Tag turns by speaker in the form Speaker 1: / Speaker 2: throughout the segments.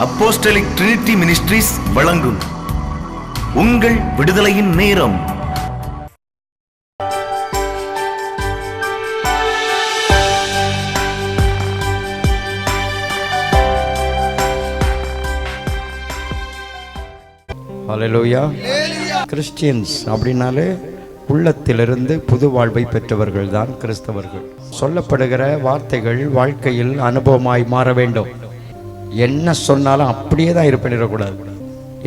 Speaker 1: Apostolic Trinity ministries வழங்கும் உங்கள் விடுதலையின் நேரம்.
Speaker 2: ஹல்லேலூயா. கிறிஸ்டியன்ஸ் அப்படின்னாலே உள்ளத்திலிருந்து புது வாழ்வை பெற்றவர்கள் தான் கிறிஸ்தவர்கள். சொல்லப்படுகிற வார்த்தைகள் வாழ்க்கையில் அனுபவமாய் மாற வேண்டும். என்ன சொன்னாலும் அப்படியே தான் இருப்பிடக்கூடாது.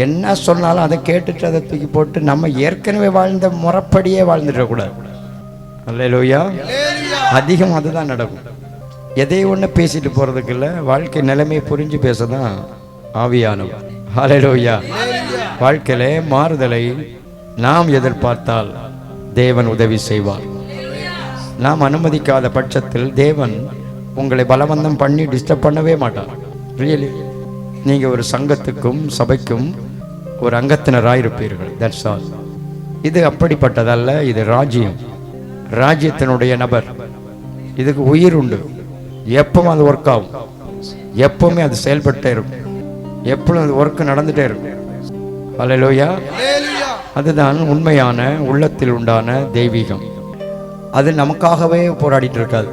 Speaker 2: என்ன சொன்னாலும் அதை கேட்டுட்டு அதை தூக்கி போட்டு நம்ம ஏற்கனவே வாழ்ந்த முறைப்படியே வாழ்ந்துடக்கூடாது. ஹல்லேலூயா. அதிகம் அதுதான் நடக்கும். எதையும் ஒன்று பேசிட்டு போகிறதுக்கு இல்லை, வாழ்க்கை நிலைமையை புரிஞ்சு பேச தான் ஆவியானவர். ஹல்லேலூயா. வாழ்க்கையிலே மாறுதலை நாம் எதிர்பார்த்தால் தேவன் உதவி செய்வார். நாம் அனுமதிக்காத பட்சத்தில் தேவன் உங்களை பலவந்தம் பண்ணி டிஸ்டர்ப் பண்ணவே மாட்டார். ரியலி நீங்கள் ஒரு சங்கத்துக்கும் சபைக்கும் ஒரு அங்கத்தினராக இருப்பீர்கள். That's all. இது அப்படிப்பட்டதல்ல. இது ராஜ்யம், ராஜ்யத்தினுடைய நபர். இதுக்கு உயிர் உண்டு. எப்பவும் அது ஒர்க் ஆகும். எப்பவுமே அது செயல்பட்டே இருக்கும். எப்பவும் அது ஒர்க் நடந்துகிட்டே இருக்கும். ஹல்லேலூயா. அதுதான் உண்மையான உள்ளத்தில் உண்டான தெய்வீகம். அது நமக்காகவே போராடிட்டு இருக்காது,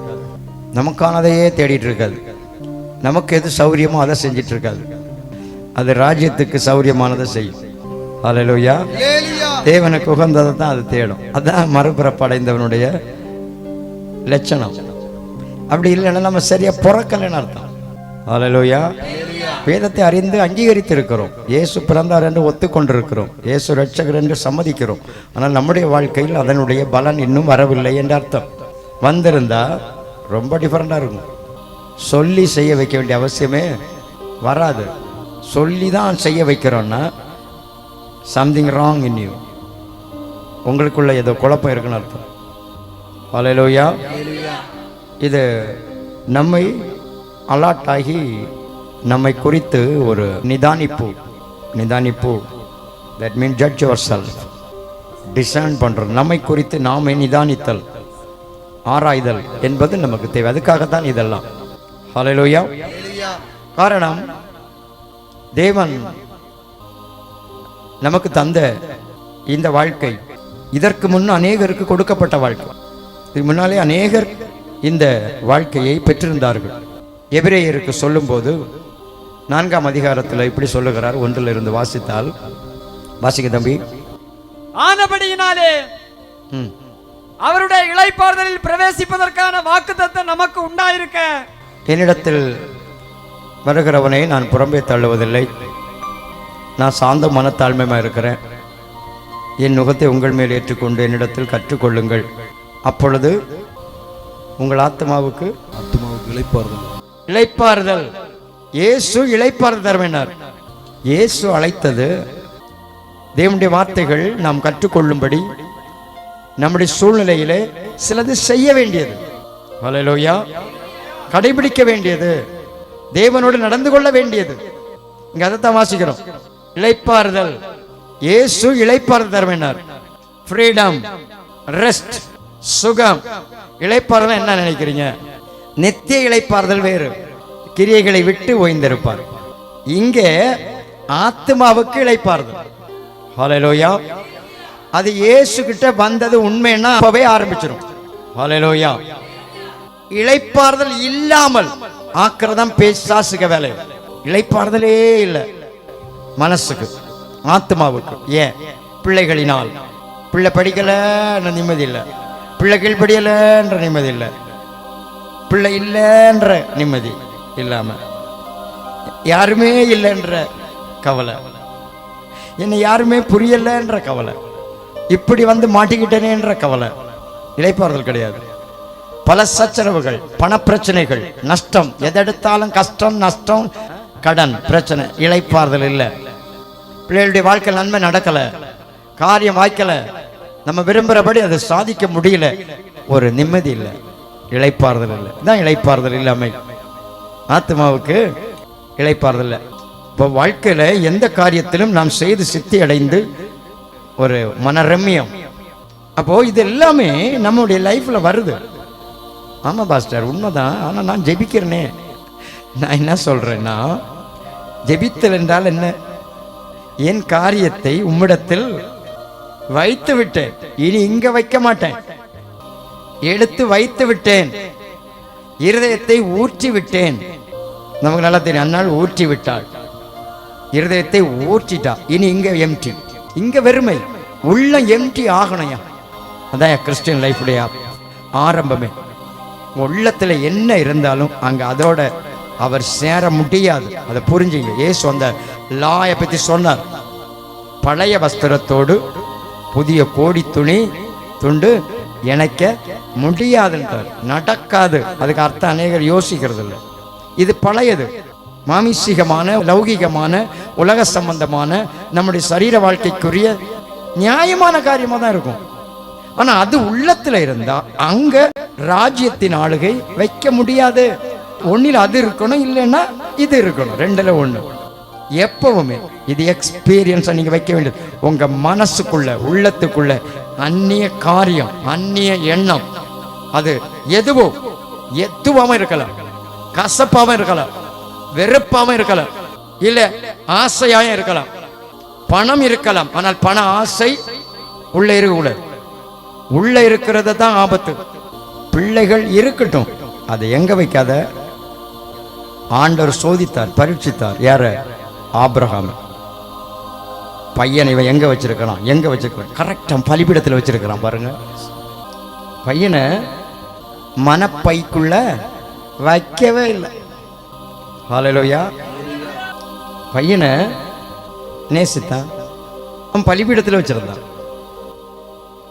Speaker 2: நமக்கானதையே தேடிட்டு இருக்காது, நமக்கு எது சௌரியமோ அதை செஞ்சிட்டு இருக்காது. அது ராஜ்யத்துக்கு சௌரியமானதை செய்யும். ஹல்லேலூயா. தேவனுக்கு உகந்ததை தான் அது தேடும். அதுதான் மறுபிறப்படைந்தவனுடைய லட்சணம். அப்படி இல்லைன்னா நம்ம சரியா பிறக்கலைன்னு அர்த்தம். ஹல்லேலூயா. வேதத்தை அறிந்து அங்கீகரித்து இருக்கிறோம். இயேசு பிறந்தார் என்று ஒத்துக்கொண்டிருக்கிறோம். இயேசு இரட்சகர் என்று சம்மதிக்கிறோம். ஆனால் நம்முடைய வாழ்க்கையில் அதனுடைய பலன் இன்னும் வரவில்லை என்ற அர்த்தம். வந்திருந்தா ரொம்ப டிஃபரெண்டாக இருக்கும். சொல்லி செய்ய வைக்க வேண்டிய அவசியமே வராது. சொல்லி தான் செய்ய வைக்கிறோன்னா சம்திங் ராங் இன் யூ. உங்களுக்குள்ள ஏதோ குழப்பம் இருக்குன்னு அர்த்தம். ஹல்லேலூயா. இது நம்மை அலாட் ஆகி நம்மை குறித்து ஒரு நிதானிப்பு. That mean judge yourself. Design பண்ணுறோம். நம்மை குறித்து நாமே நிதானித்தல், ஆராய்தல் என்பது நமக்கு தேவை. அதுக்காகத்தான் இதெல்லாம். ஹல்லேலூயா. காரணம், தேவன் நமக்கு தந்த இந்த வாழ்க்கை இதற்கு முன் அநேகருக்கு கொடுக்கப்பட்ட வாழ்க்கை. இதுக்கு முன்னாலே அநேகர் இந்த வாழ்க்கையை பெற்றிருந்தார்கள். எபிரேயருக்கு சொல்லும்போது 4ஆம் அதிகாரத்தில் இப்படி சொல்லுகிறார். 1 வாசித்தால், வாசிக்க தம்பி.
Speaker 3: ஆனபடியினாலே அவருடைய இளைப்பாறுதலில் பிரவேசிப்பதற்கான வாக்குத்தத்தம் நமக்கு உண்டாயிருக்க,
Speaker 2: என்னிடத்தில் வருகிறவனை நான் புறம்பே தள்ளுவதில்லை, நான் சாந்த மனத்தாழ்மையாக இருக்கிறேன், என் நுகத்தை உங்கள் மேல் ஏற்றுக்கொண்டு என்னிடத்தில் கற்றுக்கொள்ளுங்கள், அப்பொழுது உங்கள் ஆத்மாவுக்கு இளைப்பாறுதல். இயேசு இளைப்பாறுதல் தருவினார். இயேசு அழைத்தது தேவனுடைய வார்த்தைகள் நாம் கற்றுக்கொள்ளும்படி, நம்முடைய சூழ்நிலையிலே சிலது செய்ய வேண்டியது, ஹல்லேலூயா, கடைபிடிக்க வேண்டியது, தேவனோடு நடந்து கொள்ள வேண்டியது. இங்க அதைத்தான் வாசிக்கிறோம். இளைப்பாறுதல். இயேசு இளைப்பாறுதல் தருவினார். ஃப்ரீடம், ரெஸ்ட், சுகம். இளைப்பாறுதல் என்ன நினைக்கிறீங்க? நித்திய இளைப்பாறுதல் வேறு. கிரியைகளை விட்டு ஓய்ந்திருப்பார். இங்கே ஆத்மாவுக்கு இளைப்பாறுதல். ஹல்லேலூயா. அது இயேசு கிட்ட வந்தது உண்மைன்னா அப்பவே ஆரம்பிச்சிடும். ஹல்லேலூயா. இளைப்பாறுதல் இல்லாமல் ஆக்கிரதம் பேசாசுக வேலை. இளைப்பாறுதலே இல்லை மனசுக்கு, ஆத்மாவுக்கு. ஏன்? பிள்ளைகளினால். பிள்ளை படிக்கலன்ற நிம்மதி இல்லை, பிள்ளை கீழ்படியலன்ற நிம்மதி இல்லை, பிள்ளை இல்லைன்ற நிம்மதி இல்லாம, யாருமே இல்லைன்ற கவலை, என்னை யாருமே புரியலன்ற கவலை, இப்படி வந்து மாட்டிக்கிட்டேனேன்ற கவலை. இளைப்பாறுதல் கிடையாது. பல சச்சரவுகள், பணப்பிரச்சனைகள், நஷ்டம், எதெடுத்தாலும் கஷ்டம், நஷ்டம், கடன் பிரச்சனை. இளைப்பாறுதல் இல்லை. பிள்ளைகளுடைய வாழ்க்கை நன்மை நடக்கலை, காரியம் வாய்க்கலை, நம்ம விரும்புகிறபடி அதை சாதிக்க முடியல, ஒரு நிம்மதி இல்லை, இளைப்பாறுதல் இல்லை. தான் இளைப்பாறுதல் இல்லாமை. ஆத்மாவுக்கு இளைப்பாறுதல் இல்லை. இப்போ வாழ்க்கையில் எந்த காரியத்திலும் நாம் செய்து சித்தி அடைந்து ஒரு மனரம்யம். அப்போது இது எல்லாமே நம்முடைய லைஃப்பில் வருது. ஆமாம் பாஸ்டர், உண்மைதான். ஆனால் நான் ஜெபிக்கிறேனே. நான் என்ன சொல்கிறேன்னா, ஜெபித்தல் என்றால் என்ன? என் காரியத்தை உம்மிடத்தில் வைத்து விட்டேன், இனி இங்க வைக்க மாட்டேன். எடுத்து வைத்து விட்டேன், இருதயத்தை ஊற்றி விட்டேன். நமக்கு நல்லா தெரியும், அந்நாள் ஊற்றி விட்டாள், இருதயத்தை ஊற்றிட்டா. இனி இங்க எம்டி, இங்க வெறுமை, உள்ள எம்டி ஆகணையா. அதான் கிறிஸ்டியன் லைஃபுடைய ஆரம்பமே. உள்ளத்துல என்ன இருந்தாலும் அங்க அதோட அவர் சேர முடியாது. அதை புரிஞ்சுங்க. ஏசு அந்த லாயை பத்தி சொன்னார். பழைய வஸ்திரத்தோடு புதிய கோடி துண்டு இணைக்க முடியாதுன்றார். நடக்காது. அதுக்கு அர்த்தம் அநேகர் யோசிக்கிறது இல்லை. இது பழையது, மாமிசீகமான, லௌகிகமான, உலக சம்பந்தமான, நம்முடைய சரீர வாழ்க்கைக்குரிய நியாயமான காரியமா தான் இருக்கும். ஆனா அது உள்ளத்துல இருந்தா அங்க ராஜ்யத்தின் ஆளுகை வைக்க முடியாது. ஒன்னில் அது இருக்கணும், இல்லைன்னா இது இருக்கணும். ரெண்டுல ஒண்ணு. எப்பவுமே இது எக்ஸ்பீரியன்ஸை நீங்க வைக்க வேண்டியது. உங்க மனசுக்குள்ள, உள்ளத்துக்குள்ள அந்நிய காரியம், அந்நிய எண்ணம், அது எதுவாம இருக்கலாம், கசப்பாம இருக்கலாம், வெறுப்பாம இருக்கலாம், இல்ல ஆசையாயும் இருக்கலாம், பணம் இருக்கலாம். ஆனால் பண ஆசை உள்ள இருக்கக்கூடாது. உள்ள இருக்கிறது தான் ஆபத்து. பிள்ளைகள் இருக்கட்டும், அதை எங்க வைக்காத. ஆண்டவர் சோதித்தார், பரீட்சித்தார். யார? ஆபிரகாம். பையனை இவன் எங்க வச்சிருக்கிறான்? எங்க வச்சிருக்கிறான்? கரெக்டா பலிபீடத்தில் வச்சிருக்கிறான். பாருங்க, பையனை மனப்பைக்குள்ள வைக்கவே இல்லை. ஹல்லேலூயா. பையனை நேசித்தான், அவன் பலிபீடத்தில் வச்சிருந்தான்.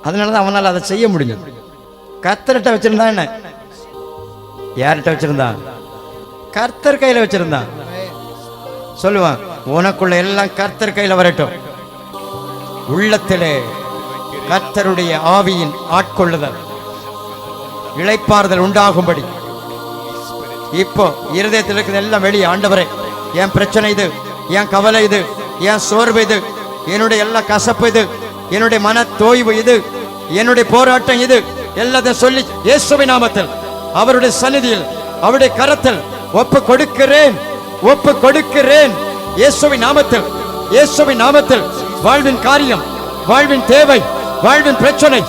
Speaker 2: அதனாலதான் அவனால் அதை செய்ய முடிஞ்சது. கர்த்தர்கிட்ட வச்சிருந்தான். என்ன? யார்கிட்ட வச்சிருந்தான்? கர்த்தர் கையில வச்சிருந்தான். சொல்லுவான், உனக்குள்ள எல்லாம் கர்த்தர் கையில வரட்டும். உள்ளத்திலே கர்த்தருடைய ஆவியின் ஆட்கொள்ளுதல், இளைப்பாறுதல் உண்டாகும்படி. இப்போ இருதயத்தில் இருக்கிறது எல்லாம் வெளியே. ஆண்டவரே, என் பிரச்சனை இது, என் கவலை இது, என் சோர்வு இது, என்னுடைய எல்லா கசப்பு இது, என்னுடைய மன தோய்வு இது, என்னுடைய போராட்டம் இது, எல்லாத்தையும் சொல்லி இயேசுவின் நாமத்தில் அவருடைய சந்நிதியில், அவருடைய கரத்தில் ஒப்பு கொடுக்கிறேன், ஒப்பு கொடுக்கிறேன். இயேசுவின் நாமத்தில், இயேசுவின் நாமத்தில் வாழ்வின் காரியம், வாழ்வின் தேவை, வாழ்வின் பிரச்சனை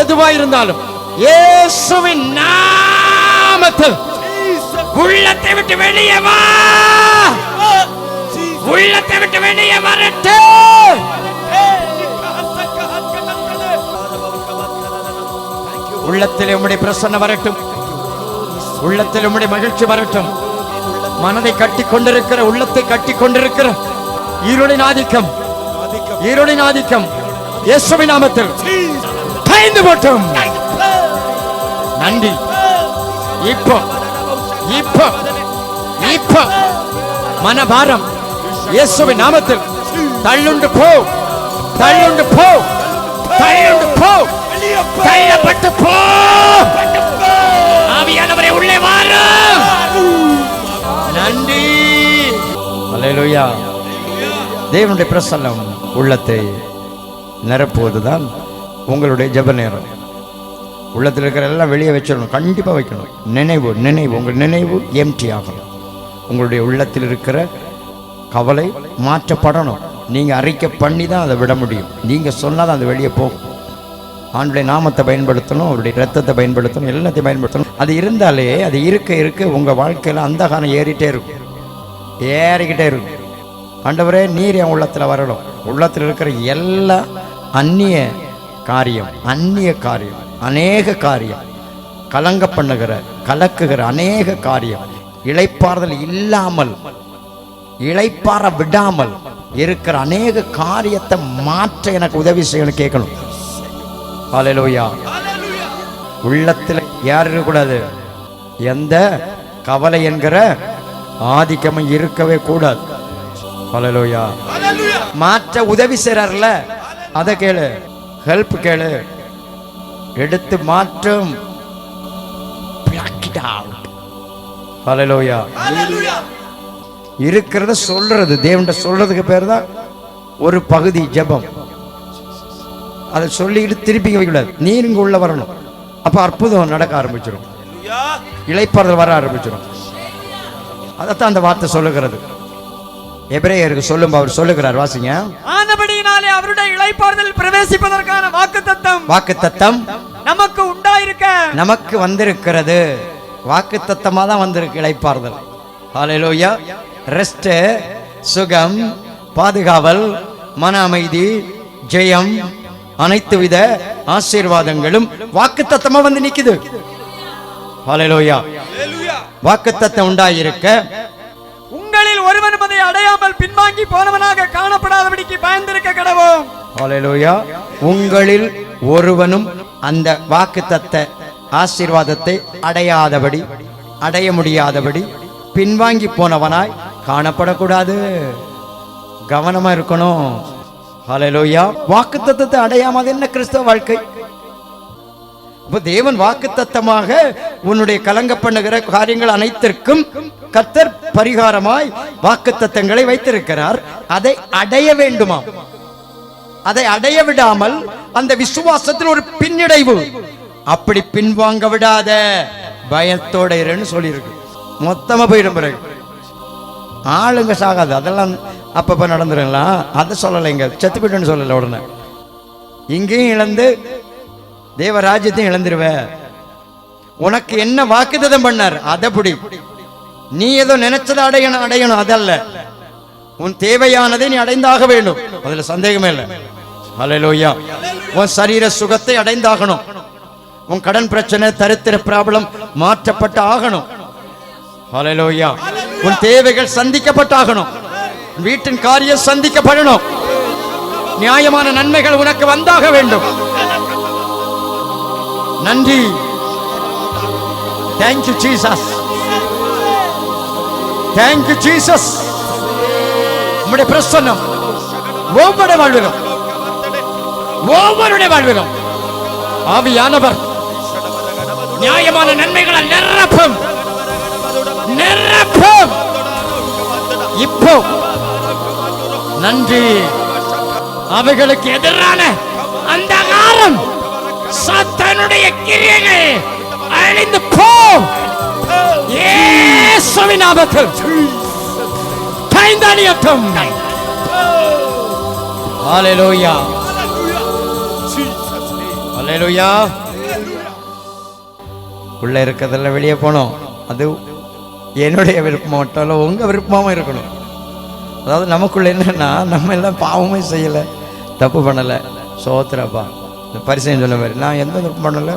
Speaker 2: எதுவாயிருந்தாலும் இயேசுவின் நாமத்தில் உள்ளத்தை விட்டு வெளியே வா, உள்ளத்தை விட்டு வெளியே வரட்டு. உள்ளத்தில் உம்முடைய பிரசன்னம் வரட்டும், உள்ளத்தில் உம்முடைய மகிழ்ச்சி வரட்டும். மனதை கட்டி கொண்டிருக்கிற, உள்ளத்தை கட்டி கொண்டிருக்கிற இருளின் ஆதிக்கம், இருளின் ஆதிக்கம் இயேசுவின் நாமத்தில் பயந்து போட்டும். நன்றி. இப்போ இப்போ இப்போ மனபாரம் இயேசுவின் நாமத்தில் தள்ளுண்டு போ, தள்ளுண்டு போ, தள்ளுண்டு போ, தள்ளப்பட்டு போ. ஆவியானவரே உள்ளே வாரு. நன்றி. அல்லேலூயா. தேவனுடைய பிரசன்னம் உள்ளத்தை நிரப்புவதுதான் உங்களுடைய ஜெப நேரம். உள்ளத்தில் இருக்கிற எல்லாம் வெளியே வச்சிடணும், கண்டிப்பாக வைக்கணும். நினைவு, நினைவு, உங்கள் நினைவு எம்டி ஆகணும். உங்களுடைய உள்ளத்தில் இருக்கிற கவலை மாற்றப்படணும். நீங்கள் அறிக்கை பண்ணி தான் அதை விட முடியும். நீங்கள் சொன்னால் தான் அது வெளியே போகும். ஆண்டுடைய நாமத்தை பயன்படுத்தணும், அவருடைய ரத்தத்தை பயன்படுத்தணும், எல்லாத்தையும் பயன்படுத்தணும். அது இருந்தாலே, அது இருக்க இருக்க உங்கள் வாழ்க்கையில் அந்த காலம் ஏறிட்டே இருக்கும், ஏறிக்கிட்டே இருக்கும். ஆண்டவரே, நீர் என் உள்ளத்தில் வரணும். உள்ளத்தில் இருக்கிற எல்லா அந்நிய காரியம், அந்நிய காரியம், அநேக காரியம், கலங்க பண்ணுகிற, கலக்குகிற அநேக காரியம், இளைப்பாறுதல் இல்லாமல், இளைப்பாற விடாமல் இருக்கிற அநேக காரியத்தை மாற்ற எனக்கு உதவி செய்யணும் கேட்கணும். ஹல்லேலூயா. உள்ளத்தில் யார் இருக்கக்கூடாது? எந்த கவலை என்கிற ஆதிக்கமும் இருக்கவே கூடாது. ஹல்லேலூயா. மாற்ற உதவி செய்றார்ல, அதை கேளு, ஹெல்ப் கேளு, எடுத்து மாற்றும். ஹல்லேலூயா. இருக்கிறத சொல்றது, தேவன்கிட்ட சொல்றதுக்கு பேர் தான் ஒரு பகுதி ஜெபம். அதை சொல்லிக்கிட்டு திருப்பி வைக்கக்கூடாது. நீர் இங்க உள்ள வரணும். அப்ப அற்புதம் நடக்க ஆரம்பிச்சிடும், இளைப்பாறுதல் வர ஆரம்பிச்சிடும். அதைத்தான் அந்த வார்த்தை சொல்லுகிறது. எபிரேயருக்கு சொல்லும் அவர் சொல்லுகிறார், வாசிங்க.
Speaker 3: ஆனபடியினாலே அவருடைய இளைப்பாறுதல் பிரவேசிப்பதற்கான வாக்குத்தத்தம் நமக்கு உண்டாயிருக்க
Speaker 2: நமக்கு வந்திருக்கிறது. வாக்குத்தத்தமா தான் வந்திருக்கு இளைப்பாறுதல். ஹல்லேலூயா. ரெஸ்ட், சுகம், பாதுகாவல், மன அமைதி, ஜெயம், அனைத்து வித ஆசீர்வாதங்களும் வாக்குத்தத்தமா வந்து நிக்குது. ஹல்லேலூயா. வாக்குத்தத்தம் உண்டாயிருக்க
Speaker 3: உங்களில் ஒருவனும் அதை அடையாமல் பின்வாங்கி போனவனாக காணப்படாதபடிக்கு பயந்திருக்க கடவோம்.
Speaker 2: ஹல்லேலூயா. உங்களில் ஒருவனும் அந்த வாக்குத்தத்த ஆசீர்வாதத்தை அடையாதபடி, அடைய முடியாதபடி பின்வாங்கி போனவனாய் காணப்படக்கூடாது. கவனமா இருக்கணும். ஹல்லேலூயா. வாக்குத்தத்தத்தை அடையாம என்ன கிறிஸ்தவ வாழ்க்கை? அப்ப தேவன் வாக்குத்தத்தமாக உன்னுடைய கலங்க பண்ணுகிற காரியங்கள் அனைத்திற்கும் கர்த்தர் பரிகாரமாய் வாக்குத்தத்தங்களை வைத்திருக்கிறார். அதை அடைய வேண்டுமா? அதை அடைய விடாமல் அந்த விசுவாசத்தில் ஒரு பின்னடைவு, அப்படி பின்வாங்க விடாத, பயத்தோட இருன்னு சொல்லியிருக்கு. மொத்தமா போயிடும். பிறகு ஆளுங்க சாகாது, அதெல்லாம் அப்பப்ப நடந்துருங்களா, அதை சொல்லலைங்க. செத்து போயிட்டுன்னு சொல்லல. உடனே இங்கேயும் இழந்து தேவராஜ்யத்தையும் இழந்துருவ. உனக்கு என்ன வாக்குத்தத்தம் பண்ணார் அதை பிடி. நீ ஏதோ நினைச்சதை அடையணும் அதல்ல. உன் தேவையானதை நீ அடைந்தாக வேண்டும், அதுல சந்தேகமே இல்லை. ஹல்லேலூயா. உன் சரீர சுகத்தை அடைந்தாகணும். உன் கடன் பிரச்சனை, தரித்திர ப்ராப்ளம் மாற்றப்பட்டு ஆகணும். ஹல்லேலூயா. உன் தேவைகள் சந்திக்கப்பட்டாகணும். வீட்டின் காரியம் சந்திக்கப்படணும். நியாயமான நன்மைகள் உனக்கு வந்தாக வேண்டும். நன்றி. Thank you Jesus. Thank you Jesus. உம்முடைய பிரசன்னம் ஒவ்வொரு வாழ்விலும், ஒவ்வொருடைய வாழ்விலும் ஆவியானவர் நியாயமான நன்மைகளை நிரப்பும். இப்போ நன்றி. அவைகளுக்கு எதிரான அந்த அகாரம் சாத்தானுடைய கிரியைகள் அழிந்து போ. இயேசுவின் நாமத்தில் கைந்தணியட்டும். ஹல்லேலூயா. ஹல்லேலூயா. உள்ள இருக்கிறதெல்லாம் வெளியே போனோம். அது என்னுடைய விருப்பம் மட்டும் இல்லை, உங்க விருப்பமாகவும் இருக்கணும். அதாவது நமக்குள்ள என்னன்னா, நம்ம எல்லாம் பாவமே செய்யலை, தப்பு பண்ணலை. சோத்திரப்பா, இந்த பரிசைன்னு சொன்ன மாதிரி நான் எந்த தப்பு பண்ணலை,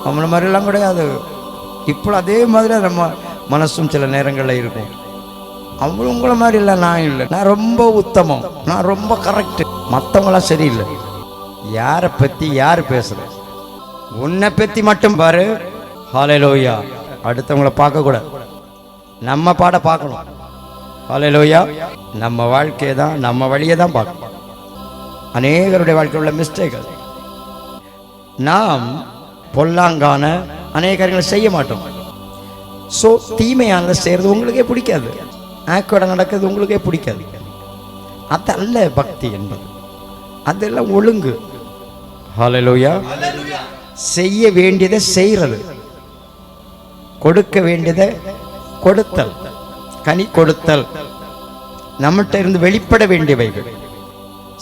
Speaker 2: நம்மள மாதிரிலாம் கிடையாது. இப்போ அதே மாதிரி நம்ம மனசும் சில நேரங்களில் இருக்கும். அவங்களும் உங்களை மாதிரி இல்லை, நான் இல்லை. நான் ரொம்ப உத்தமம், நான் ரொம்ப கரெக்டு, மற்றவங்களாம் சரியில்லை. யாரை பற்றி யார் பேசுகிற? உன்னை பற்றி மட்டும் பாரு. ஹல்லேலூயா. அடுத்தவங்களை பார்க்கக்கூடாது, நம்ம பாட பார்க்கணும். ஹல்லேலூயா. நம்ம வாழ்க்கையை தான், நம்ம வழியை தான் பார்க்கணும். அநேகருடைய வாழ்க்கையில் உள்ள மிஸ்டேக்கள், நாம் பொல்லாங்கான அநேக காரியங்களை செய்ய மாட்டோம். ஸோ தீமையானதை செய்கிறது உங்களுக்கே பிடிக்காது, ஆக்கோட நடக்கிறது உங்களுக்கே பிடிக்காது. அதல்ல பக்தி என்பது, அதெல்லாம் ஒழுங்கு. ஹல்லேலூயா. செய்ய வேண்டியதை செய்கிறது, கொடுக்க வேண்டியதை கொடுத்தல், கனி கொடுத்தல், நம்மகிட்ட இருந்து வெளிப்பட வேண்டியவைகள்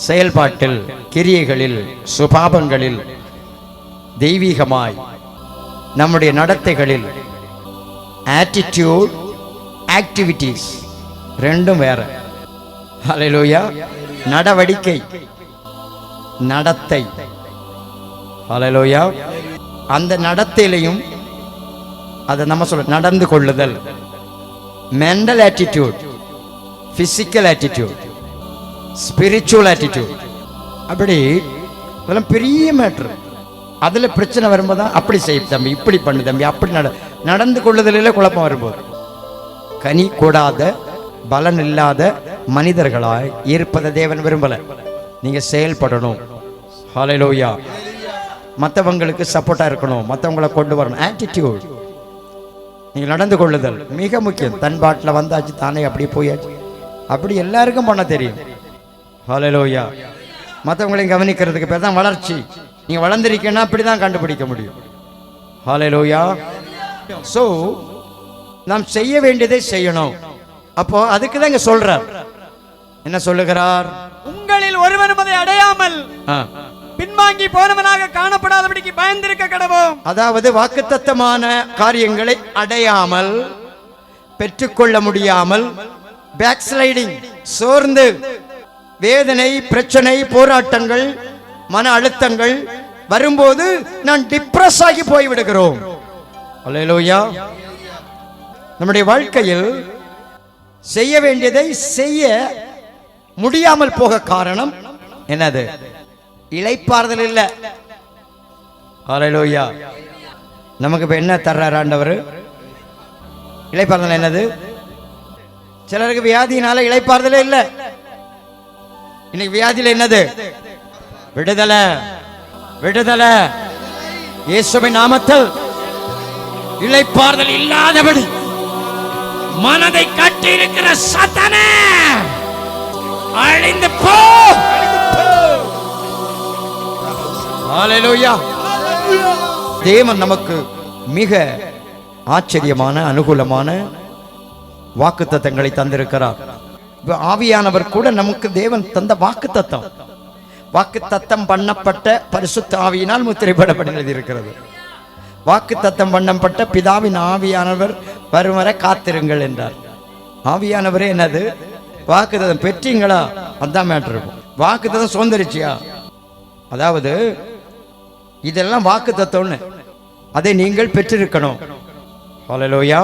Speaker 2: செயல்பாட்டில், கிரியைகளில், சுபாவங்களில், தெய்வீகமாய் நம்முடைய நடத்தைகளில், ஆட்டிடியூட், ஆக்டிவிட்டீஸ் ரெண்டும் வேற. ஹல்லேலூயா. நடவடிக்கை, நடத்தை. ஹல்லேலூயா. அந்த நடத்தையிலையும் அதை நம்ம சொல்ல நடந்து கொள்ளுதல், mental attitude, physical attitude, spiritual attitude. அப்படி அதெல்லாம் பெரிய மேட்ரு. அதில் பிரச்சனை வரும்போது தான் அப்படி செய்ய தம்பி, இப்படி பண்ணு தம்பி, அப்படி நடந்து கொள்ளுதலில் குழப்பம் வரும்போது கனி கூடாத, பலன் இல்லாத மனிதர்களாய் இருப்பதை தேவன் விரும்பலை. நீங்கள் செயல்படணும். ஹல்லேலூயா. மற்றவங்களுக்கு சப்போர்ட்டாக இருக்கணும், மற்றவங்களை கொண்டு வரணும். ஆட்டிடியூட், நீங்கள் நடந்து கொள்ளுதல் மிக முக்கியம். தன் பாட்டில் வந்தாச்சு, தானே அப்படியே போயாச்சு, அப்படி எல்லாருக்கும் பண்ண தெரியும். ஹல்லேலூயா. மற்றவங்களையும் கவனிக்கிறதுக்கு பேர் தான் வளர்ச்சி. நீங்கள் வளர்ந்துருக்கீங்கன்னா அப்படி தான் கண்டுபிடிக்க முடியும். ஹல்லேலூயா. ஸோ நாம் செய்ய வேண்டியதை செய்யணும். அப்போ அதுக்கு தான் இங்கே சொல்கிறார், என்ன சொல்லுகிறார்?
Speaker 3: உங்களில் ஒருவனும் அதை அடையாமல் பின்வாங்கி போனவனாக காணப்படாதபடிக்கு பயந்திருக்க கடவோம்.
Speaker 2: அதாவது வாக்குத்தத்தமான காரியங்களை அடையாமல், பெற்றுக்கொள்ள முடியாமல், பேக்ஸ்லைடிங், சோர்ந்து, வேதனை, பிரச்சனை, போராட்டங்கள், மன அழுத்தங்கள் வரும்போது நான் டிப்ரஸ் ஆகி போய்விடுகிறோம். அல்லேலூயா. நம்முடைய வாழ்க்கையில் செய்ய வேண்டியதை செய்ய முடியாமல் போக காரணம் என்னது? இளைப்பாறுதல் இல்ல. அல்லேலூயா. நமக்கு இப்ப என்ன தர்றார் ஆண்டவர்? இளைப்பாறுதல் என்னது? சிலருக்கு வியாதியினால இளைப்பாறுதலே இல்ல. இன்னைக்கு வியாதியில என்னது? விடுதலை, விடுதலை. இயேசுவின் நாமத்தில் இளைப்பாறுதல் இல்லாதபடி மனதை கட்டி இருக்கிற சாத்தானே அழிந்து போ. ஹல்லேலூயா. தேவன் நமக்கு மிக ஆச்சரியமான அனுகூலமான வாக்குத்தத்தங்களை தந்திருக்கிறார். ஆவியானவர் கூட நமக்கு தேவன் தந்த வாக்குத்தத்தம், வாக்குத்தத்தம் பண்ணப்பட்ட பரிசுத்த ஆவியினால் முத்திரைப்படப்பட்டு இருக்கிறது. வாக்குத்தத்தம் பண்ணப்பட்ட பிதாவின் ஆவியானவர் வரும் வரை காத்திருங்கள் என்றார். ஆவியானவரே என்னது? வாக்குத்தத்தம் பெற்றீங்களா? அதான் மேட்டர் இருக்கும். வாக்குத்தத்தம் சுதந்திரிச்சியா? அதாவது இதெல்லாம் வாக்குத்தத்தம்னு அதை நீங்கள் பெற்றிருக்கணும். ஹல்லேலூயா.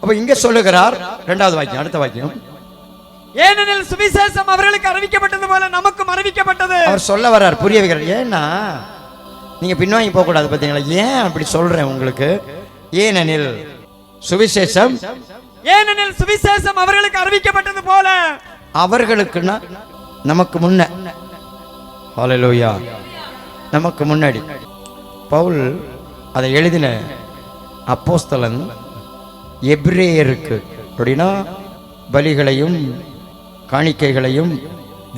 Speaker 2: அப்ப இங்க சொல்லுகிறார் இரண்டாவது வாக்கியம், அடுத்த வாக்கியம்.
Speaker 3: ஏனெனில் சுவிசேஷம் அவர்களுக்கு அறிவிக்கப்பட்டது போல நமக்கும் அறிவிக்கப்பட்டது.
Speaker 2: அவர் சொல்ல வர்றார், புரிய வைக்கிறார். ஏன்னா நீங்க பின்வாங்கி போக கூடாது. பாத்தீங்களா? ஏன் அப்படி சொல்றேன் உங்களுக்கு? ஏனெனில் சுவிசேஷம்,
Speaker 3: ஏனெனில் சுவிசேஷம் அவர்களுக்கு அறிவிக்கப்பட்டது போல.
Speaker 2: அவர்களுக்குன்னா நமக்கு முன்ன. ஹல்லேலூயா. நமக்கு முன்னாடி பவுல் அதை எழுதின அப்போஸ்தலன் எபிரேயருக்கு, அப்படின்னா பலிகளையும் காணிக்கைகளையும்